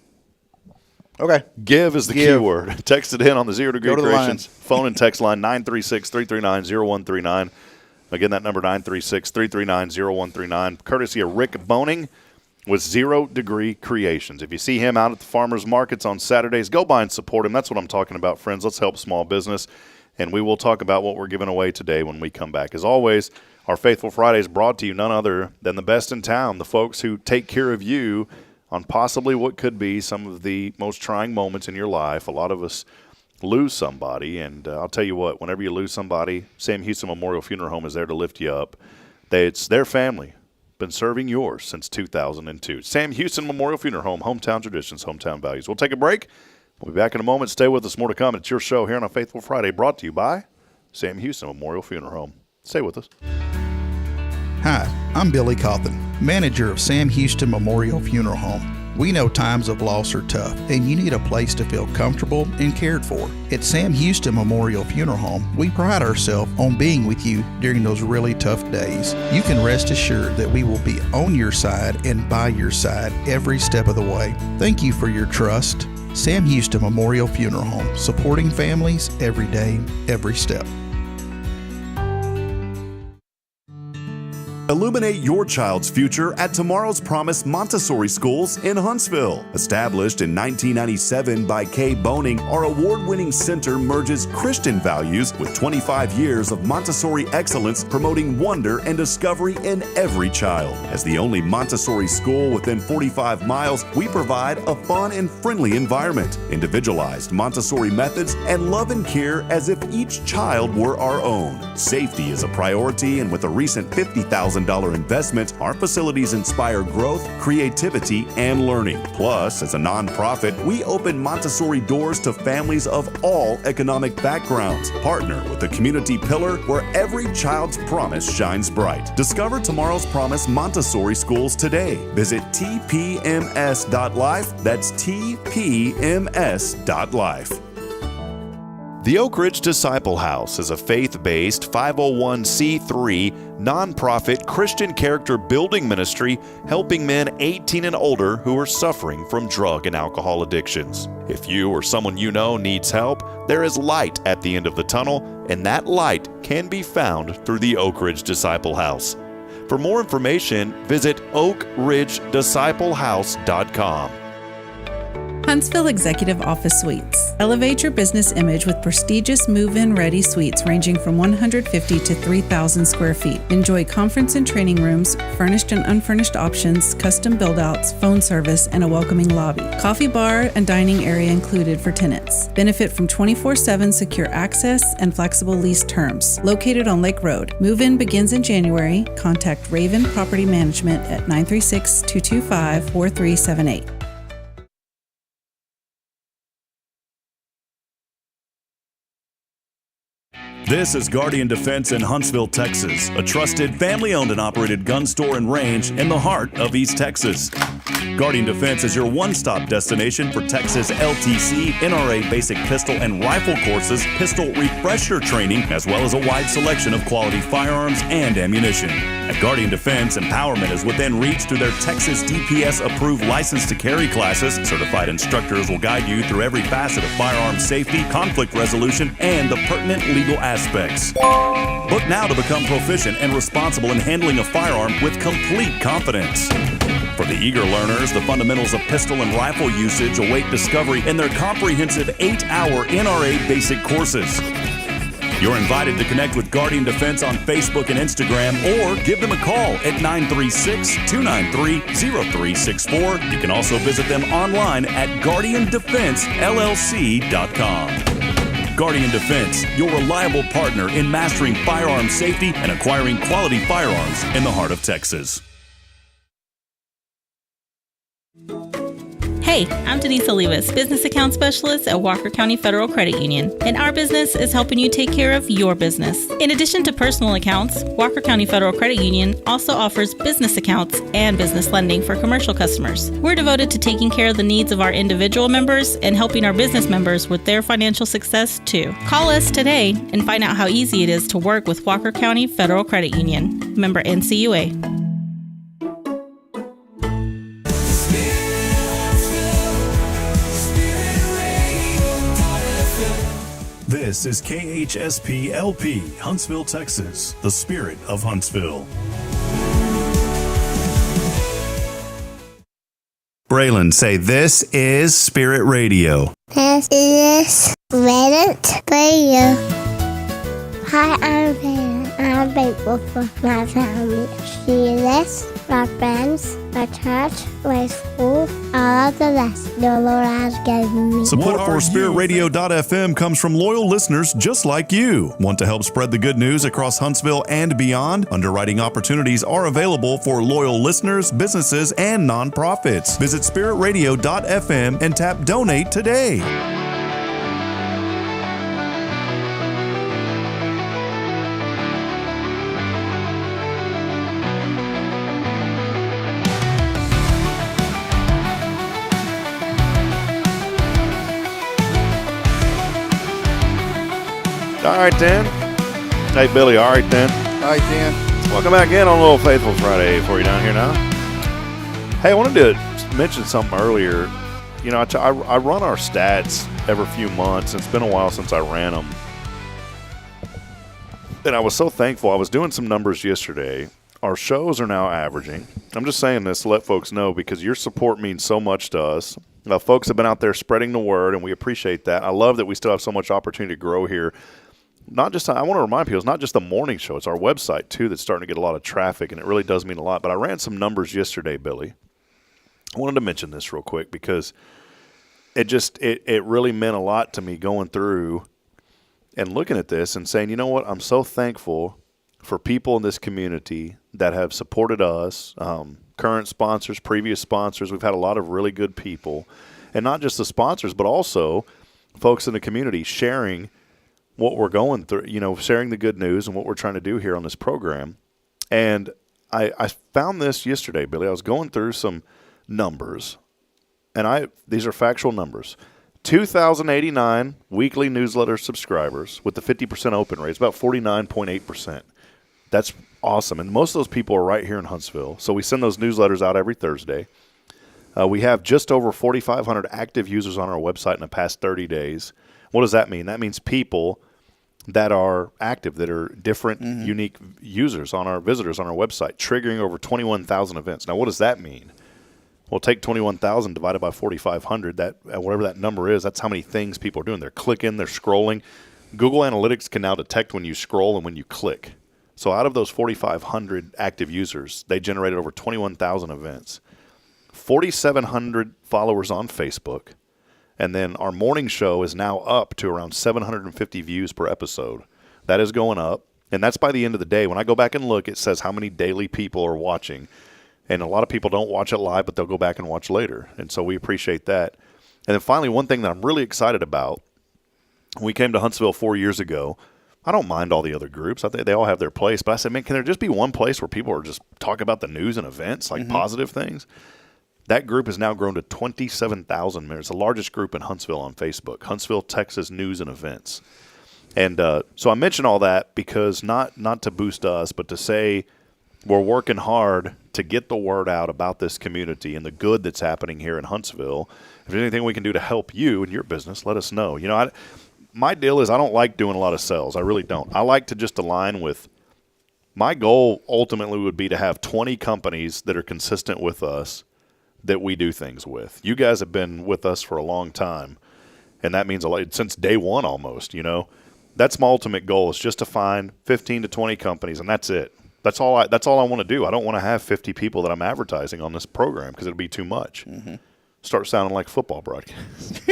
Okay. Give is the keyword. Text it in on the 0 Degree Creations phone and text line 936-339-0139. Again, that number 936-339-0139. Courtesy of Rick Boning with 0 Degree Creations. If you see him out at the farmers markets on Saturdays, go by and support him. That's what I'm talking about, friends. Let's help small business. And we will talk about what we're giving away today when we come back. As always, our Faithful Friday is brought to you none other than the best in town, the folks who take care of you on possibly what could be some of the most trying moments in your life. A lot of us lose somebody, and I'll tell you what, whenever you lose somebody, Sam Houston Memorial Funeral Home is there to lift you up. It's their family, been serving yours since 2002. Sam Houston Memorial Funeral Home, hometown traditions, hometown values. We'll take a break. We'll be back in a moment. Stay with us. More to come. It's your show here on a Faithful Friday, brought to you by Sam Houston Memorial Funeral Home. Stay with us. Hi, I'm Billy Cawthon, manager of Sam Houston Memorial Funeral Home. We know times of loss are tough, and you need a place to feel comfortable and cared for. At Sam Houston Memorial Funeral Home, we pride ourselves on being with you during those really tough days. You can rest assured that we will be on your side and by your side every step of the way. Thank you for your trust. Sam Houston Memorial Funeral Home, supporting families every day, every step. Illuminate your child's future at Tomorrow's Promise Montessori Schools in Huntsville. Established in 1997 by Kay Boning, our award-winning center merges Christian values with 25 years of Montessori excellence, promoting wonder and discovery in every child. As the only Montessori school within 45 miles, we provide a fun and friendly environment, individualized Montessori methods, and love and care as if each child were our own. Safety is a priority, and with a recent $50,000 investment, our facilities inspire growth, creativity, and learning. Plus, as a nonprofit, we open Montessori doors to families of all economic backgrounds. Partner with the community pillar where every child's promise shines bright. Discover Tomorrow's Promise Montessori Schools today. Visit tpms.life. That's tpms.life. The Oak Ridge Disciple House is a faith-based 501c3 nonprofit Christian character building ministry helping men 18 and older who are suffering from drug and alcohol addictions. If you or someone you know needs help, there is light at the end of the tunnel, and that light can be found through the Oak Ridge Disciple House. For more information, visit oakridgedisciplehouse.com. Huntsville Executive Office Suites. Elevate your business image with prestigious move-in ready suites ranging from 150 to 3,000 square feet. Enjoy conference and training rooms, furnished and unfurnished options, custom build-outs, phone service, and a welcoming lobby. Coffee bar and dining area included for tenants. Benefit from 24/7 secure access and flexible lease terms. Located on Lake Road. Move-in begins in January. Contact Raven Property Management at 936-225-4378. This is Guardian Defense in Huntsville, Texas, a trusted, family-owned and operated gun store and range in the heart of East Texas. Guardian Defense is your one-stop destination for Texas LTC, NRA basic pistol and rifle courses, pistol refresher training, as well as a wide selection of quality firearms and ammunition. At Guardian Defense, empowerment is within reach through their Texas DPS-approved license to carry classes. Certified instructors will guide you through every facet of firearm safety, conflict resolution, and the pertinent legal aspects. Book now to become proficient and responsible in handling a firearm with complete confidence. For the eager learners, the fundamentals of pistol and rifle usage await discovery in their comprehensive 8-hour NRA basic courses. You're invited to connect with Guardian Defense on Facebook and Instagram, or give them a call at 936-293-0364. You can also visit them online at guardiandefensellc.com. Guardian Defense, your reliable partner in mastering firearm safety and acquiring quality firearms in the heart of Texas. Hey, I'm Denise Olivas, Business Account Specialist at Walker County Federal Credit Union, and our business is helping you take care of your business. In addition to personal accounts, Walker County Federal Credit Union also offers business accounts and business lending for commercial customers. We're devoted to taking care of the needs of our individual members and helping our business members with their financial success too. Call us today and find out how easy it is to work with Walker County Federal Credit Union. Member NCUA. This is KHSP LP, Huntsville, Texas, the spirit of Huntsville. Braylon, say this is Spirit Radio. This is Spirit Radio. Hi, I'm Braylon. I'm thankful for my family. Jesus, my friends, my church, my school, all of the rest the Lord has given me. Support for SpiritRadio.fm comes from loyal listeners just like you. Want to help spread the good news across Huntsville and beyond? Underwriting opportunities are available for loyal listeners, businesses, and nonprofits. Visit SpiritRadio.fm and tap Donate today. All right, then. Hey, Billy. All right, then. All right, Dan. Welcome back in on a little Faithful Friday for you down here now. Hey, I wanted to mention something earlier. You know, I run our stats every few months. It's been a while since I ran them. And I was so thankful. I was doing some numbers yesterday. Our shows are now averaging. I'm just saying this to let folks know because your support means so much to us. Folks have been out there spreading the word, and we appreciate that. I love that we still have so much opportunity to grow here. Not just, I want to remind people, it's not just the morning show. It's our website, too, that's starting to get a lot of traffic, and it really does mean a lot. But I ran some numbers yesterday, Billy. I wanted to mention this real quick because it really meant a lot to me going through and looking at this and saying, you know what, I'm so thankful for people in this community that have supported us, current sponsors, previous sponsors. We've had a lot of really good people, and not just the sponsors, but also folks in the community sharing what we're going through, you know, sharing the good news and what we're trying to do here on this program. And I found this yesterday, Billy. I was going through some numbers, and these are factual numbers. 2,089 weekly newsletter subscribers with the 50% open rate. It's about 49.8%. That's awesome. And most of those people are right here in Huntsville. So we send those newsletters out every Thursday. We have just over 4,500 active users on our website in the past 30 days. What does that mean? That means people that are active, that are different, unique users on our visitors on our website, triggering over 21,000 events. Now, what does that mean? Well, take 21,000 divided by 4,500. That whatever that number is, that's how many things people are doing. They're clicking, they're scrolling. Google Analytics can now detect when you scroll and when you click. So out of those 4,500 active users, they generated over 21,000 events, 4,700 followers on Facebook. And then our morning show is now up to around 750 views per episode. That is going up. And that's by the end of the day. When I go back and look, it says how many daily people are watching. And a lot of people don't watch it live, but they'll go back and watch later. And so we appreciate that. And then finally, one thing that I'm really excited about, when we came to Huntsville 4 years ago, I don't mind all the other groups. I think they all have their place. But I said, man, can there just be one place where people are just talking about the news and events, like positive things? That group has now grown to 27,000 members. It's the largest group in Huntsville on Facebook, Huntsville, Texas News and Events. And so I mention all that because not to boost us, but to say we're working hard to get the word out about this community and the good that's happening here in Huntsville. If there's anything we can do to help you and your business, let us know. You know, my deal is I don't like doing a lot of sales. I really don't. I like to just align with – my goal ultimately would be to have 20 companies that are consistent with us that we do things with. You guys have been with us for a long time, and that means a lot since day one almost, you know. That's my ultimate goal is just to find 15 to 20 companies, and that's it. That's all I want to do. I don't want to have 50 people that I'm advertising on this program because it'll be too much. Start sounding like football broadcast.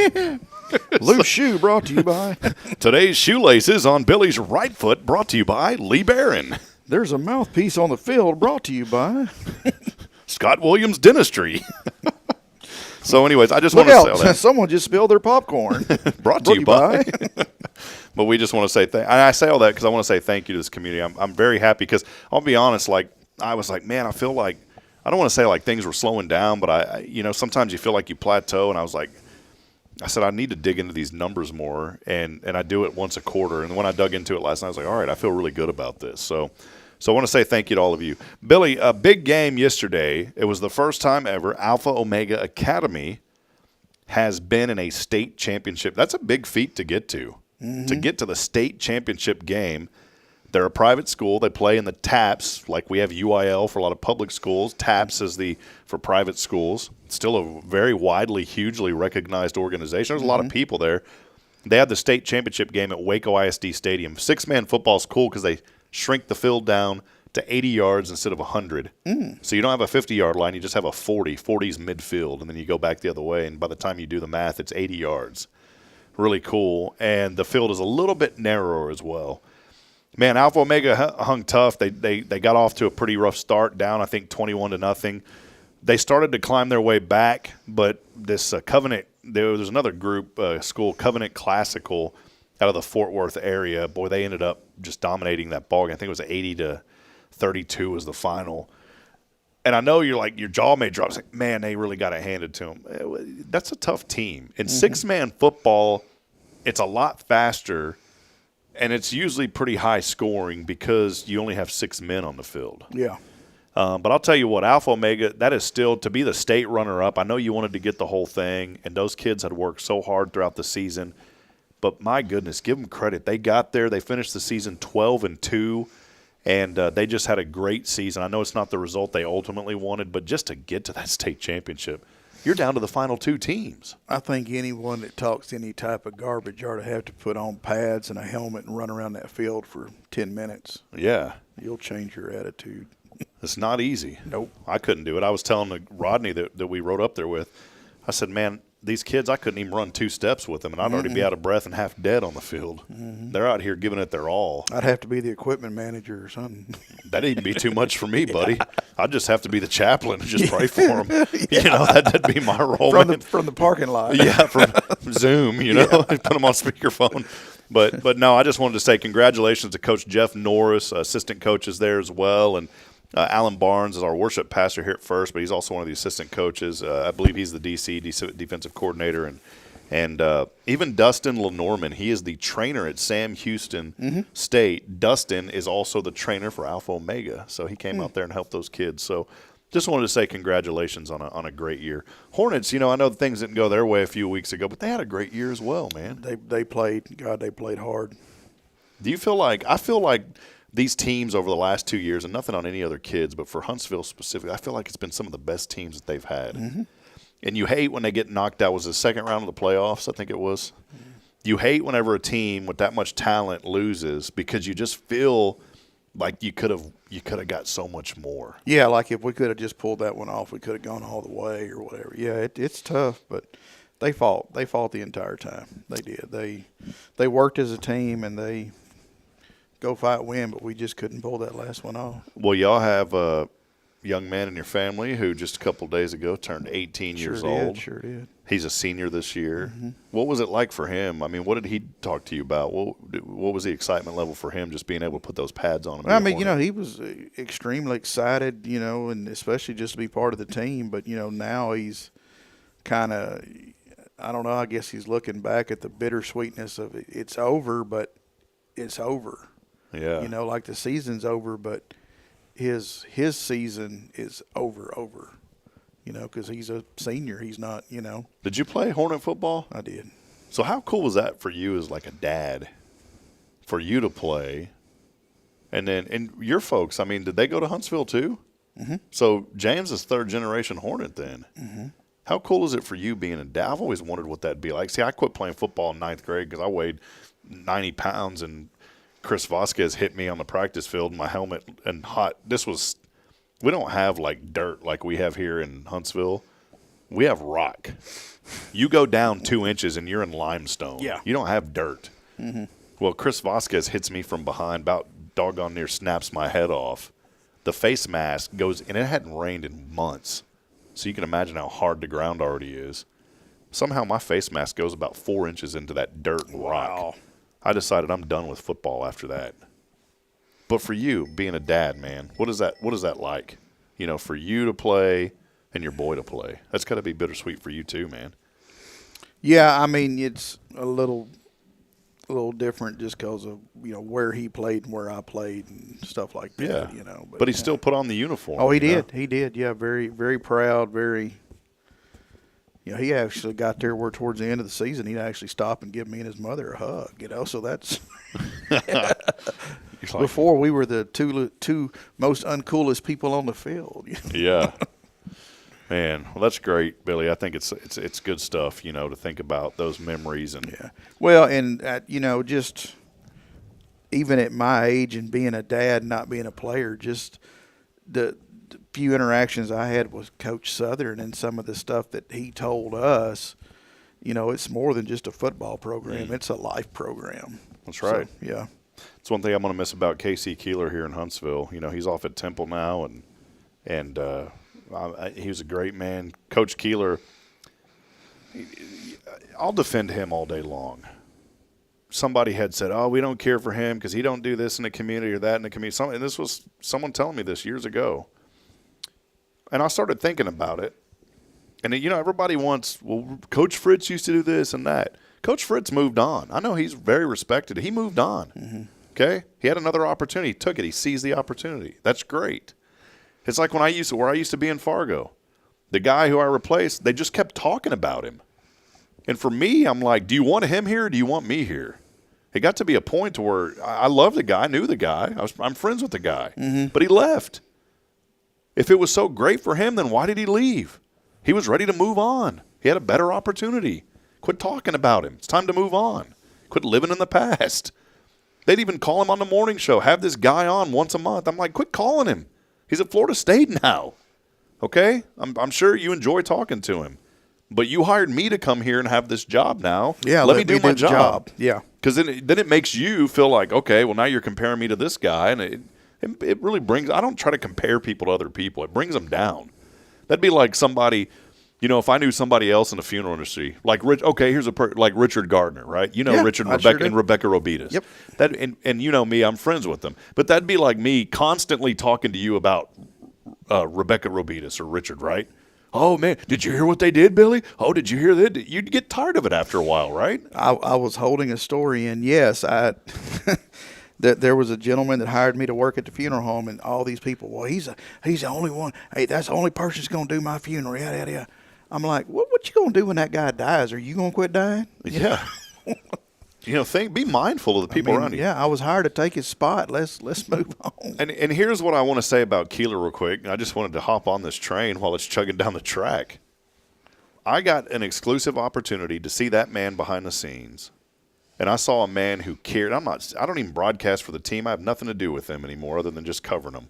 Loose shoe brought to you by. Today's shoelaces on Billy's right foot brought to you by Lee Barron. There's a mouthpiece on the field brought to you by Scott Williams Dentistry. So anyways, I just want to say all that. Someone just spilled their popcorn. brought to you by. But we just want to say I say all that because I want to say thank you to this community. I'm very happy because I'll be honest, like I was like, man, I feel like I don't want to say like things were slowing down, but I you know, sometimes you feel like you plateau, and I was like, I said I need to dig into these numbers more, and I do it once a quarter. And when I dug into it last night, I was like, all right, I feel really good about this. So I want to say thank you to all of you. Billy, a big game yesterday. It was the first time ever Alpha Omega Academy has been in a state championship. That's a big feat to get to. To get to the state championship game. They're a private school. They play in the TAPS, like we have UIL for a lot of public schools. TAPS is for private schools. It's still a very widely, hugely recognized organization. There's a lot of people there. They had the state championship game at Waco ISD Stadium. Six-man football is cool because they shrink the field down to 80 yards instead of 100. So you don't have a 50-yard line. You just have a 40. 40's midfield, and then you go back the other way. And by the time you do the math, it's 80 yards. Really cool. And the field is a little bit narrower as well. Man, Alpha Omega hung tough. They got off to a pretty rough start, down, I think, 21-0. They started to climb their way back, but this Covenant, there's another group, school, Covenant Classical, out of the Fort Worth area. Boy, they ended up just dominating that ballgame. I think it was 80-32 was the final. And I know you're like, your jaw may drop. It's like, man, they really got it handed to them. That's a tough team. In six-man football, it's a lot faster, and it's usually pretty high scoring because you only have 6 men on the field. Yeah. But I'll tell you what, Alpha Omega, that is still to be the state runner-up. I know you wanted to get the whole thing, and those kids had worked so hard throughout the season. But my goodness, give them credit. They got there. They finished the season 12-2. And they just had a great season. I know it's not the result they ultimately wanted, but just to get to that state championship, you're down to the final 2 teams. I think anyone that talks any type of garbage ought to have to put on pads and a helmet and run around that field for 10 minutes. Yeah. You'll change your attitude. It's not easy. Nope. I couldn't do it. I was telling Rodney that we rode up there with, I said, man, these kids, I couldn't even run 2 steps with them, and I'd already be out of breath and half dead on the field. They're out here giving it their all. I'd have to be the equipment manager or something. That'd even be too much for me, buddy. I'd just have to be the chaplain and just pray for them. You know, that'd be my role. From the parking lot. Yeah, from Zoom, you know, put them on speakerphone. But no, I just wanted to say congratulations to Coach Jeff Norris, assistant coaches there as well, and Alan Barnes is our worship pastor here at First, but he's also one of the assistant coaches. I believe he's the defensive coordinator, and even Dustin Lenormand. He is the trainer at Sam Houston State. Dustin is also the trainer for Alpha Omega, so he came out there and helped those kids. So just wanted to say congratulations on a great year. Hornets, you know, I know things didn't go their way a few weeks ago, but they had a great year as well, man. They played hard. Do you feel like – I feel like – these teams over the last 2 years, and nothing on any other kids, but for Huntsville specifically, I feel like it's been some of the best teams that they've had. And you hate when they get knocked out. Was the second round of the playoffs, I think it was. You hate whenever a team with that much talent loses because you just feel like you could have got so much more. Yeah, like if we could have just pulled that one off, we could have gone all the way or whatever. Yeah, it's tough, but they fought. They fought the entire time. They did. They worked as a team, and they – go fight, win, but we just couldn't pull that last one off. Well, y'all have young man in your family who just a couple days ago turned 18 years old. Sure did. He's a senior this year. What was it like for him? I mean, what did he talk to you about? What was the excitement level for him just being able to put those pads on him? I mean, he was extremely excited, and especially just to be part of the team. But, now he's kind of, I don't know, I guess he's looking back at the bittersweetness of it. It's over, but it's over. Yeah. Like the season's over, but his season is over, because he's a senior. He's not, Did you play Hornet football? I did. So how cool was that for you as like a dad, for you to play? And your folks, I mean, did they go to Huntsville too? So James is third generation Hornet then. How cool is it for you being a dad? I've always wondered what that'd be like. See, I quit playing football in ninth grade because I weighed 90 pounds and Chris Vasquez hit me on the practice field in my helmet and hot. We don't have like dirt like we have here in Huntsville. We have rock. You go down 2 inches and you're in limestone. Yeah. You don't have dirt. Well, Chris Vasquez hits me from behind, about doggone near snaps my head off. The face mask goes, and it hadn't rained in months. So you can imagine how hard the ground already is. Somehow my face mask goes about 4 inches into that dirt and rock. I decided I'm done with football after that. But for you, being a dad, man, what is that like? For you to play and your boy to play. That's got to be bittersweet for you too, man. Yeah, I mean, it's a little different just because of, where he played and where I played and stuff like that, But he still put on the uniform. Oh, he did. He did. Yeah, very, very proud, very – he actually got there where towards the end of the season he'd actually stop and give me and his mother a hug, so that's – before we were the two most uncoolest people on the field. Yeah. Man, well, that's great, Billy. I think it's good stuff, to think about those memories. And Well, and, just even at my age and being a dad, not being a player, just the few interactions I had with Coach Southern and some of the stuff that he told us, it's more than just a football program. It's a life program. That's right. So, yeah. It's one thing I'm going to miss about Casey Keeler here in Huntsville. He's off at Temple now, and he was a great man. Coach Keeler, I'll defend him all day long. Somebody had said, "Oh, we don't care for him because he don't do this in the community or that in the community." And this was someone telling me this years ago. And I started thinking about it. And, everybody wants, well, Coach Fritz used to do this and that. Coach Fritz moved on. I know he's very respected. He moved on. Okay? He had another opportunity. He took it. He seized the opportunity. That's great. It's like where I used to be in Fargo. The guy who I replaced, they just kept talking about him. And for me, I'm like, do you want him here or do you want me here? It got to be a point to where I love the guy, knew the guy. I'm friends with the guy. But he left. If it was so great for him, then why did he leave? He was ready to move on. He had a better opportunity. Quit talking about him. It's time to move on. Quit living in the past. They'd even call him on the morning show, have this guy on once a month. I'm like, quit calling him. He's at Florida State now. Okay? I'm sure you enjoy talking to him. But you hired me to come here and have this job now. Yeah, let me do my job. Yeah. Because then it makes you feel like, okay, well, now you're comparing me to this guy. And it really brings – I don't try to compare people to other people. It brings them down. That'd be like somebody – if I knew somebody else in the funeral industry, like here's like Richard Gardner, right? Richard and Rebecca, and Rebecca Robitas. Yep. And you know me, I'm friends with them. But that'd be like me constantly talking to you about Rebecca Robitas or Richard, right? Oh, man, did you hear what they did, Billy? Oh, did you hear that? You'd get tired of it after a while, right? I was holding a story, and yes, that there was a gentleman that hired me to work at the funeral home, and all these people, well, he's the only one. Hey, that's the only person that's going to do my funeral. Yada, yada, yada. I'm like, what you going to do when that guy dies? Are you going to quit dying? Yeah. Be mindful of the people around you. Yeah, I was hired to take his spot. Let's move on. And here's what I want to say about Keeler real quick. I just wanted to hop on this train while it's chugging down the track. I got an exclusive opportunity to see that man behind the scenes. And I saw a man who cared. I don't even broadcast for the team. I have nothing to do with them anymore other than just covering them.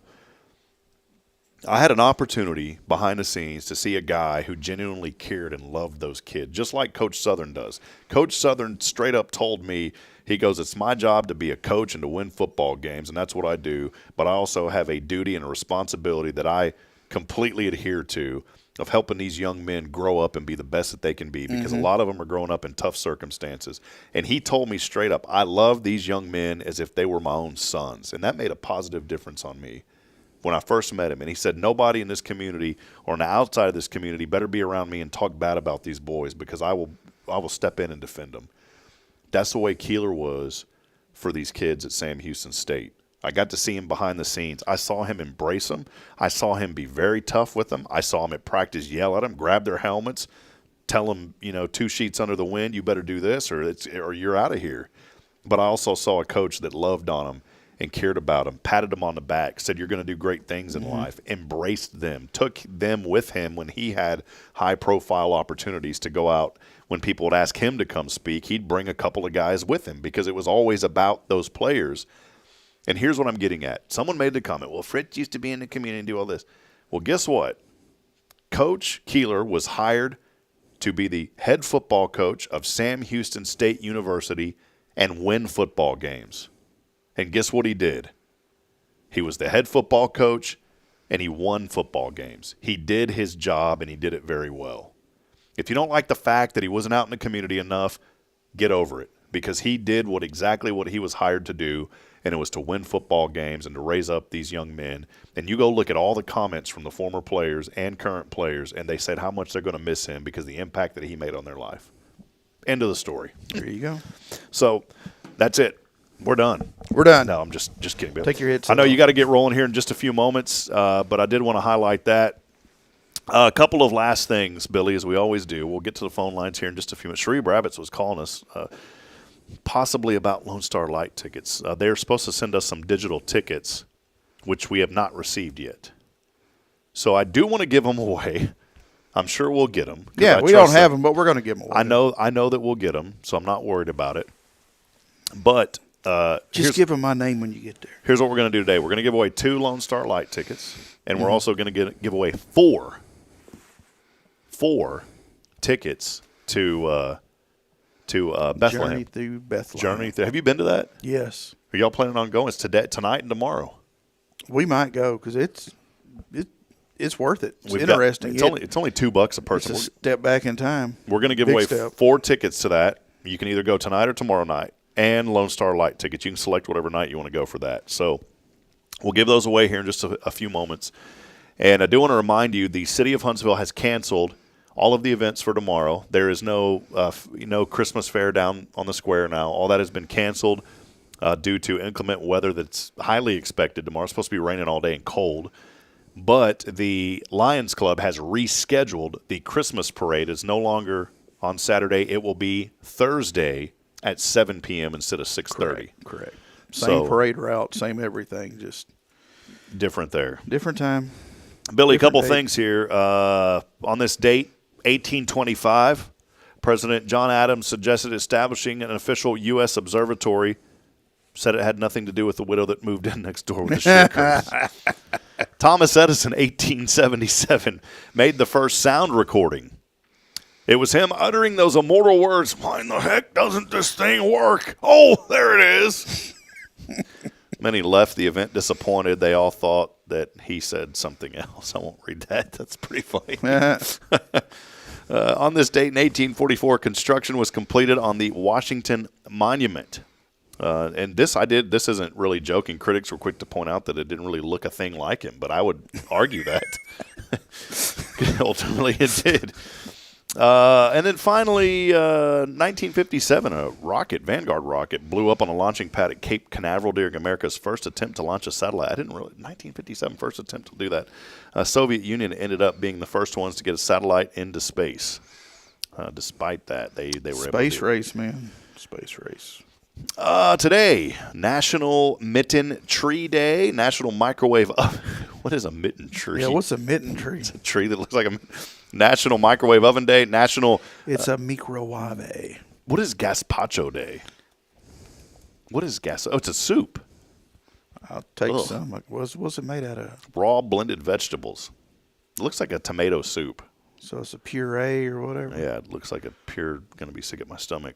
I had an opportunity behind the scenes to see a guy who genuinely cared and loved those kids, just like Coach Southern does. Coach Southern straight up told me, he goes, it's my job to be a coach and to win football games, and that's what I do. But I also have a duty and a responsibility that I completely adhere to of helping these young men grow up and be the best that they can be, because a lot of them are growing up in tough circumstances. And he told me straight up, I love these young men as if they were my own sons. And that made a positive difference on me when I first met him. And he said, nobody in this community or on the outside of this community better be around me and talk bad about these boys, because I will step in and defend them. That's the way Keeler was for these kids at Sam Houston State. I got to see him behind the scenes. I saw him embrace them. I saw him be very tough with them. I saw him at practice yell at them, grab their helmets, tell them, 2 sheets under the wind, you better do this or you're out of here. But I also saw a coach that loved on them and cared about them, patted them on the back, said you're going to do great things in life, embraced them, took them with him when he had high-profile opportunities to go out. When people would ask him to come speak, he'd bring a couple of guys with him because it was always about those players. And here's what I'm getting at. Someone made the comment, well, Fritz used to be in the community and do all this. Well, guess what? Coach Keeler was hired to be the head football coach of Sam Houston State University and win football games. And guess what he did? He was the head football coach, and he won football games. He did his job, and he did it very well. If you don't like the fact that he wasn't out in the community enough, get over it, because he did exactly what he was hired to do, and it was to win football games and to raise up these young men. And you go look at all the comments from the former players and current players, and they said how much they're going to miss him because of the impact that he made on their life. End of the story. There you go. So that's it. We're done. We're done. No, I'm just kidding. Bill. Take your head. I know you got to get rolling here in just a few moments, but I did want to highlight that. A couple of last things, Billy, as we always do. We'll get to the phone lines here in just a few minutes. Shreve Rabbits was calling us possibly about Lone Star Light tickets. They're supposed to send us some digital tickets, which we have not received yet. So I do want to give them away. I'm sure we'll get them. Yeah, we don't have them, but we're going to give them away. I know that we'll get them, so I'm not worried about it. But just give them my name when you get there. Here's what we're going to do today. We're going to give away 2 Lone Star Light tickets, and we're also going to give away 4 tickets to Bethlehem. Journey through Bethlehem. Have you been to that? Yes. Are y'all planning on going? It's tonight and tomorrow. We might go because it's worth it. It's interesting. It's only $2 a person. It's a step back in time. We're going to give away 4 tickets to that. You can either go tonight or tomorrow night, and Lone Star Light tickets. You can select whatever night you want to go for that. So we'll give those away here in just a few moments. And I do want to remind you, the city of Huntsville has canceled all of the events for tomorrow. There is no Christmas fair down on the square now. All that has been canceled due to inclement weather that's highly expected tomorrow. It's supposed to be raining all day and cold. But the Lions Club has rescheduled the Christmas parade. It's no longer on Saturday. It will be Thursday at 7 p.m. instead of 6:30. Correct. Same parade route, same everything, just different there. Different time. Billy, a couple things here. On this date, 1825, President John Adams suggested establishing an official U.S. observatory. Said it had nothing to do with the widow that moved in next door with the sheer curtains. Thomas Edison, 1877, made the first sound recording. It was him uttering those immortal words, "Why in the heck doesn't this thing work? Oh, there it is." Many left the event disappointed. They all thought that he said something else. I won't read that. That's pretty funny. On this date in 1844, construction was completed on the Washington Monument. And this isn't really joking. Critics were quick to point out that it didn't really look a thing like him, but I would argue that. Ultimately, it did. And then finally, 1957, a Vanguard rocket, blew up on a launching pad at Cape Canaveral during America's first attempt to launch a satellite. 1957, first attempt to do that. Soviet Union ended up being the first ones to get a satellite into space. Despite that, they were space race, man. Space race. Today, National Mitten Tree Day, National Microwave Oven. What is a mitten tree? Yeah, what's a mitten tree? It's a tree that looks like a National Microwave Oven Day, National. It's a microwave. What is Gazpacho Day? What is gas? Oh, it's a soup. I'll take some. What's it made out of? Raw blended vegetables. It looks like a tomato soup. So it's a puree or whatever? Yeah, it looks like a pure, going to be sick at my stomach.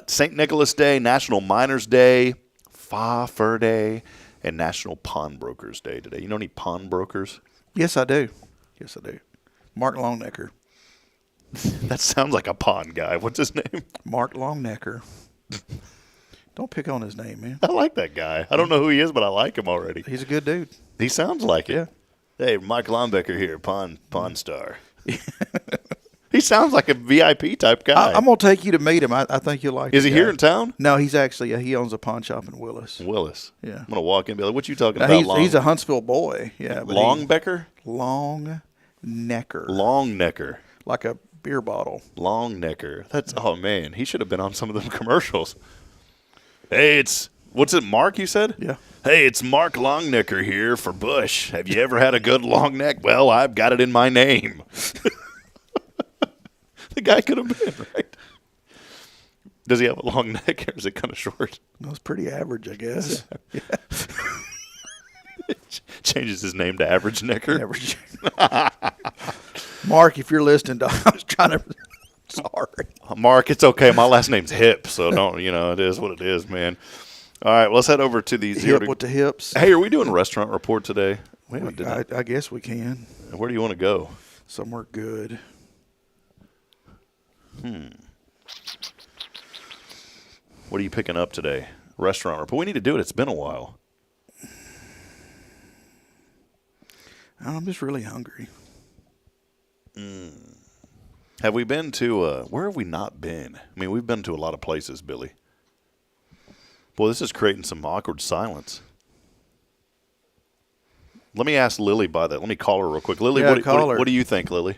St. Nicholas Day, National Miners Day, Fur Day, and National Pawnbrokers Day today. You know any pawnbrokers? Yes, I do. Mark Longnecker. That sounds like a pawn guy. What's his name? Mark Longnecker. Don't pick on his name, man. I like that guy. I don't know who he is, but I like him already. He's a good dude. He sounds like it. Yeah. Hey, Mike Lombecker here, Pawn Star. He sounds like a VIP type guy. I'm going to take you to meet him. I think you'll like him. Is he here in town? No, he's actually, he owns a pawn shop in Willis. Yeah. I'm going to walk in and be like, what you talking Now, about? he's a Huntsville boy. Yeah. Longbecker? Longnecker. Like a beer bottle. Longnecker. That's, oh, man. He should have been on some of them commercials. Hey, what's it, Mark, you said? Yeah. Hey, it's Mark Longnecker here for Bush. Have you ever had a good long neck? Well, I've got it in my name. The guy could have been, right? Does he have a long neck or is it kind of short? No, it's pretty average, I guess. Yeah. Changes his name to Average Necker. Average. Mark, if you're listening, I was trying to. Sorry. Mark, it's okay. My last name's Hip, so don't, it is what it is, man. All right, well, let's head over to these. Hip with the hips. Hey, are we doing a restaurant report today? I guess we can. Where do you want to go? Somewhere good. What are you picking up today? Restaurant report. We need to do it. It's been a while. I'm just really hungry. Have we been to, where have we not been? I mean, we've been to a lot of places, Billy. Boy, this is creating some awkward silence. Let me ask Lily by that. Let me call her real quick. Lily, Yeah, what do you think, Lily?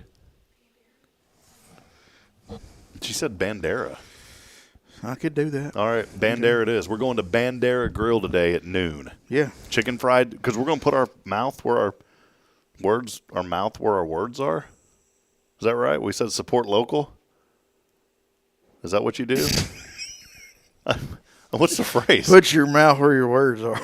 She said Bandera. I could do that. All right, Bandera it is. We're going to Bandera Grill today at noon. Yeah. Chicken fried, because we're going to put our mouth where our words are. Is that right? We said support local. Is that what you do? What's the phrase? Put your mouth where your words are.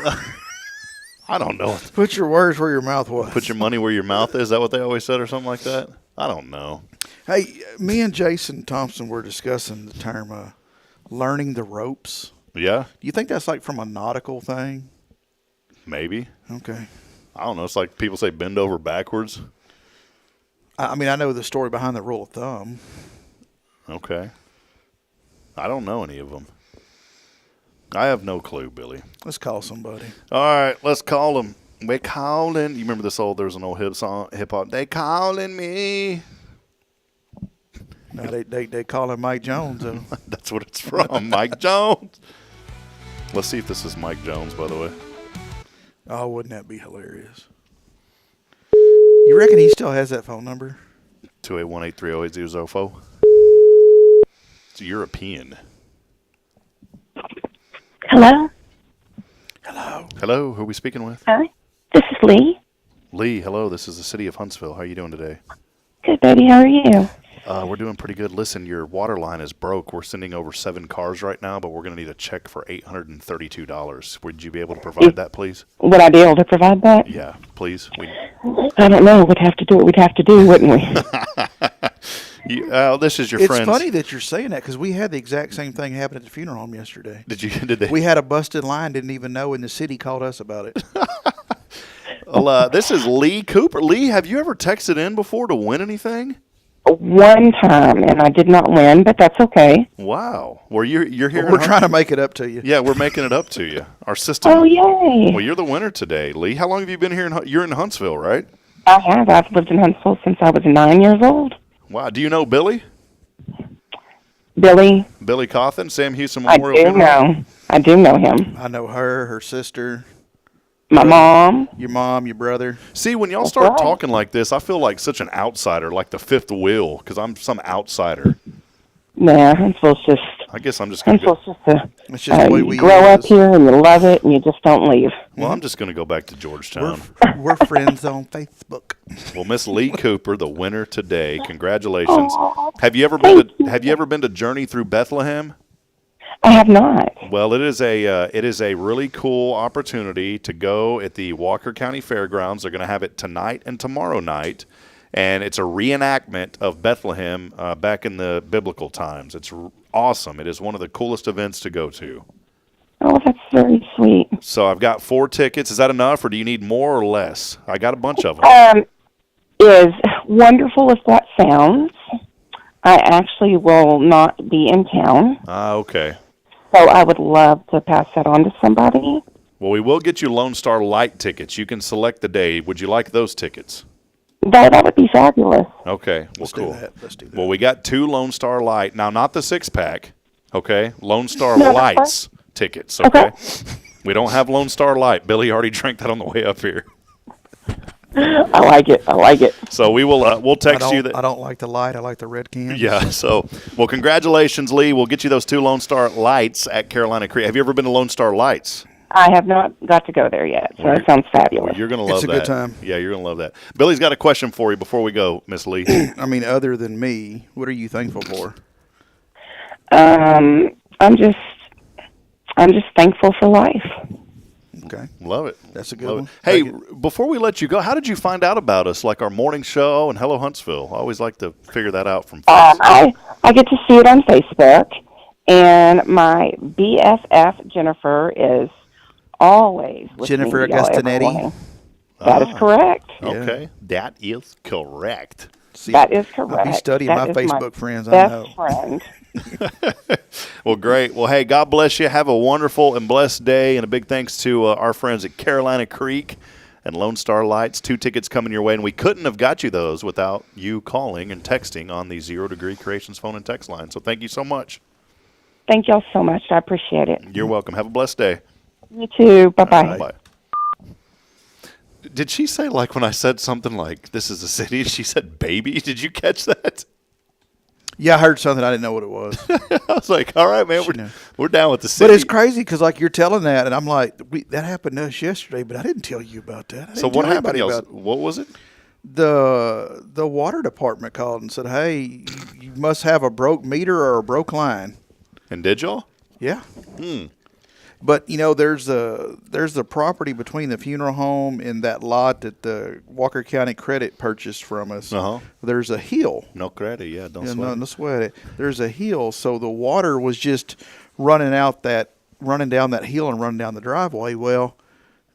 I don't know. Put your words where your mouth was. Put your money where your mouth is. Is that what they always said or something like that? I don't know. Hey, me and Jason Thompson were discussing the term learning the ropes. Yeah? Do you think that's like from a nautical thing? Maybe. Okay. I don't know. It's like people say bend over backwards. I mean, I know the story behind the rule of thumb. Okay. I don't know any of them. I have no clue, Billy. Let's call somebody. All right, let's call them. We're calling. You remember this old, there's an old hip hop. They calling me. No, they call him Mike Jones. That's what it's from, Mike Jones. Let's see if this is Mike Jones, by the way. Oh, wouldn't that be hilarious? You reckon he still has that phone number? 281-830-8004. It's European. Hello? Hello, who are we speaking with? Hi, this is Lee. Lee, hello, this is the city of Huntsville. How are you doing today? Good, baby. How are you? We're doing pretty good. Listen, your water line is broke. We're sending over 7 cars right now, but we're going to need a check for $832. Would you be able to provide that, please? Would I be able to provide that? Yeah, please. I don't know. We'd have to do what we'd have to do, wouldn't we? This is your It's friends. funny that you're saying that because we had the exact same thing happen at the funeral home yesterday. Did they? We had a busted line, didn't even know, and the city called us about it. Well, this is Lee Cooper. Lee, have you ever texted in before to win anything? One time, and I did not win, but that's okay. Wow. Well, you're here. We're trying to make it up to you. Yeah, we're making it up to you. Our system. Oh, yay. Well, you're the winner today, Lee. How long have you been here? You're in Huntsville, right? I have. I've lived in Huntsville since I was 9 years old. Wow. Do you know Billy? Billy Cawthon, Sam Houston Memorial Funeral. I do know him. I know her sister. My mom. Your mom, your brother. See, when y'all start talking like this, I feel like such an outsider, like the fifth wheel, because I'm some outsider. Nah, Huntsville's just... I guess I'm just going to Huntsville's just you grow up here and you love it and you just don't leave. Well, I'm just going to go back to Georgetown. We're friends on Facebook. Well, Miss Lee Cooper, the winner today. Congratulations. Have you ever been to Journey Through Bethlehem? I have not. Well, it is a really cool opportunity to go at the Walker County Fairgrounds. They're going to have it tonight and tomorrow night, and it's a reenactment of Bethlehem back in the biblical times. It's awesome. It is one of the coolest events to go to. Oh, that's very sweet. So I've got 4 tickets. Is that enough, or do you need more or less? I got a bunch of them. As wonderful as that sounds, I actually will not be in town. Okay. So I would love to pass that on to somebody. Well, we will get you Lone Star Light tickets. You can select the day. Would you like those tickets? That would be fabulous. Okay. Well, Let's cool. do that. Let's do that. Well, we got 2 Lone Star Light. Now, not the 6-pack, okay? Lone Star No, Lights tickets, okay? We don't have Lone Star Light. Billy already drank that on the way up here. I like it. So we will we'll text you that. I don't like the light. I like the red cans. Yeah, so, well, congratulations, Lee. We'll get you those 2 Lone Star Lights at Carolina Creek. Have you ever been to Lone Star Lights? I have not got to go there yet, so that sounds fabulous. Well, you're going to love that. It's a good time. Yeah, you're going to love that. Billy's got a question for you before we go, Miss Lee. I mean, other than me, what are you thankful for? I'm just thankful for life. Okay. Love it. That's a good one. Hey, before we let you go, how did you find out about us, like our morning show and Hello Huntsville? I always like to figure that out from Facebook. I get to see it on Facebook, and my BFF, Jennifer, is always listening Jennifer to y'all every Augustinetti? morning. That is correct. Okay. That is correct. See, That is correct. I'll be studying That my is Facebook friends. I best know. friend. Well, great. Well, hey, God bless you. Have a wonderful and blessed day, and a big thanks to our friends at Carolina Creek and Lone Star Lights. 2 tickets coming your way, and we couldn't have got you those without you calling and texting on the 0 Degree Creations phone and text line. So thank you so much. Thank y'all so much. I appreciate it. You're welcome. Have a blessed day. You too. Bye-bye. Bye. Did she say, like, when I said something like, this is a city, she said baby? Did you catch that? Yeah, I heard something. I didn't know what it was. I was like, all right, man, we're down with the city. But it's crazy because, like, you're telling that, and I'm like, that happened to us yesterday, but I didn't tell you about that. So what happened? What was it? The water department called and said, hey, you must have a broke meter or a broke line. And did y'all? Yeah. But, you know, there's the property between the funeral home and that lot that the Walker County Credit purchased from us. There's a hill. No credit, yeah, don't sweat no, it. no sweat it. There's a hill, so the water was just running down that hill and running down the driveway. Well,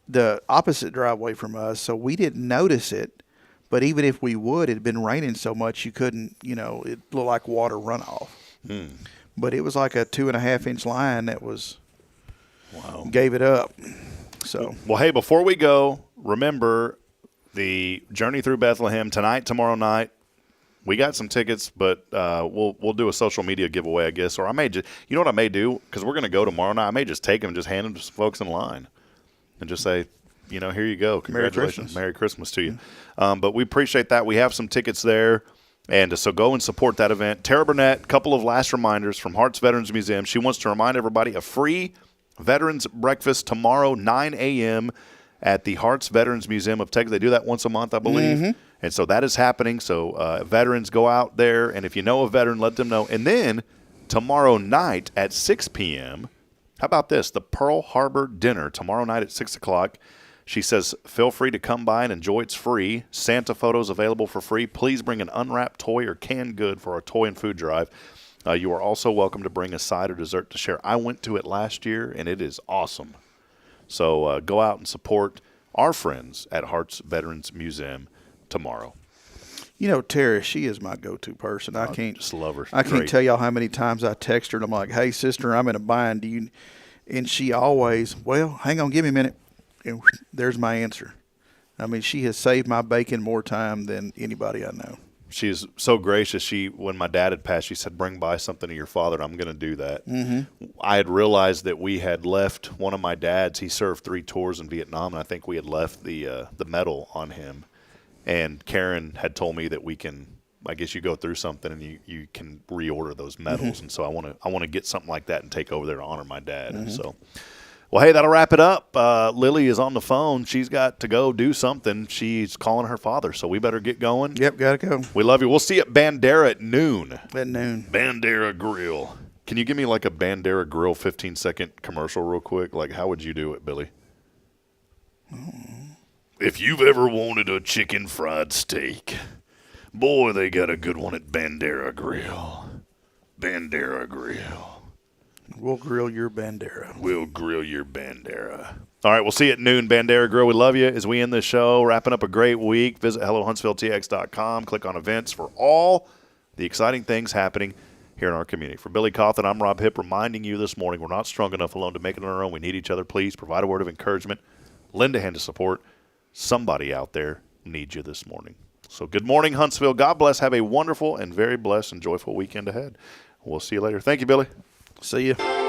the opposite driveway from us, so we didn't notice it. But even if we would, it had been raining so much you couldn't, it looked like water runoff. But it was like a 2.5-inch line that was... Wow. Gave it up. So well, hey, before we go, remember the Journey Through Bethlehem tonight, tomorrow night. We got some tickets, but we'll do a social media giveaway, I guess. Or I may just, you know what I may do? Because we're going to go tomorrow night. I may just take them and just hand them to some folks in line and just say, here you go. Congratulations. Merry Christmas to you. But we appreciate that. We have some tickets there. And so go and support that event. Tara Burnett, couple of last reminders from Harts Veterans Museum. She wants to remind everybody a free Veterans Breakfast tomorrow, 9 a.m. at the Harts Veterans Museum of Texas. They do that once a month, I believe. And so that is happening. So veterans, go out there, and if you know a veteran, let them know. And then tomorrow night at 6 p.m., how about this? The Pearl Harbor Dinner tomorrow night at 6 o'clock. She says, feel free to come by and enjoy. It's free. Santa photos available for free. Please bring an unwrapped toy or canned good for our toy and food drive. You are also welcome to bring a side or dessert to share. I went to it last year, and it is awesome. So go out and support our friends at Harts Veterans Museum tomorrow. Tara, she is my go-to person. I can't just love her. I can't tell y'all how many times I text her, and I'm like, hey, sister, I'm in a bind. And she always, well, hang on, give me a minute. And there's my answer. I mean, she has saved my bacon more time than anybody I know. She's so gracious. When my dad had passed, she said, bring by something to your father, and I'm going to do that. I had realized that we had left one of my dad's. He served 3 tours in Vietnam, and I think we had left the medal on him. And Karen had told me that we can, I guess you go through something and you can reorder those medals. And so I want to get something like that and take over there to honor my dad. So, well, hey, that'll wrap it up. Lily is on the phone. She's got to go do something. She's calling her father, so we better get going. Yep, got to go. We love you. We'll see you at Bandera at noon. At noon. Bandera Grill. Can you give me like a Bandera Grill 15-second commercial real quick? Like, how would you do it, Billy? If you've ever wanted a chicken fried steak, boy, they got a good one at Bandera Grill. Bandera Grill. We'll grill your Bandera. We'll grill your Bandera. All right, we'll see you at noon, Bandera Grill. We love you as we end this show. Wrapping up a great week. Visit HelloHuntsvilleTX.com. Click on events for all the exciting things happening here in our community. For Billy Cawthon, I'm Rob Hipp, reminding you this morning we're not strong enough alone to make it on our own. We need each other. Please provide a word of encouragement. Lend a hand of support. Somebody out there needs you this morning. So good morning, Huntsville. God bless. Have a wonderful and very blessed and joyful weekend ahead. We'll see you later. Thank you, Billy. See you.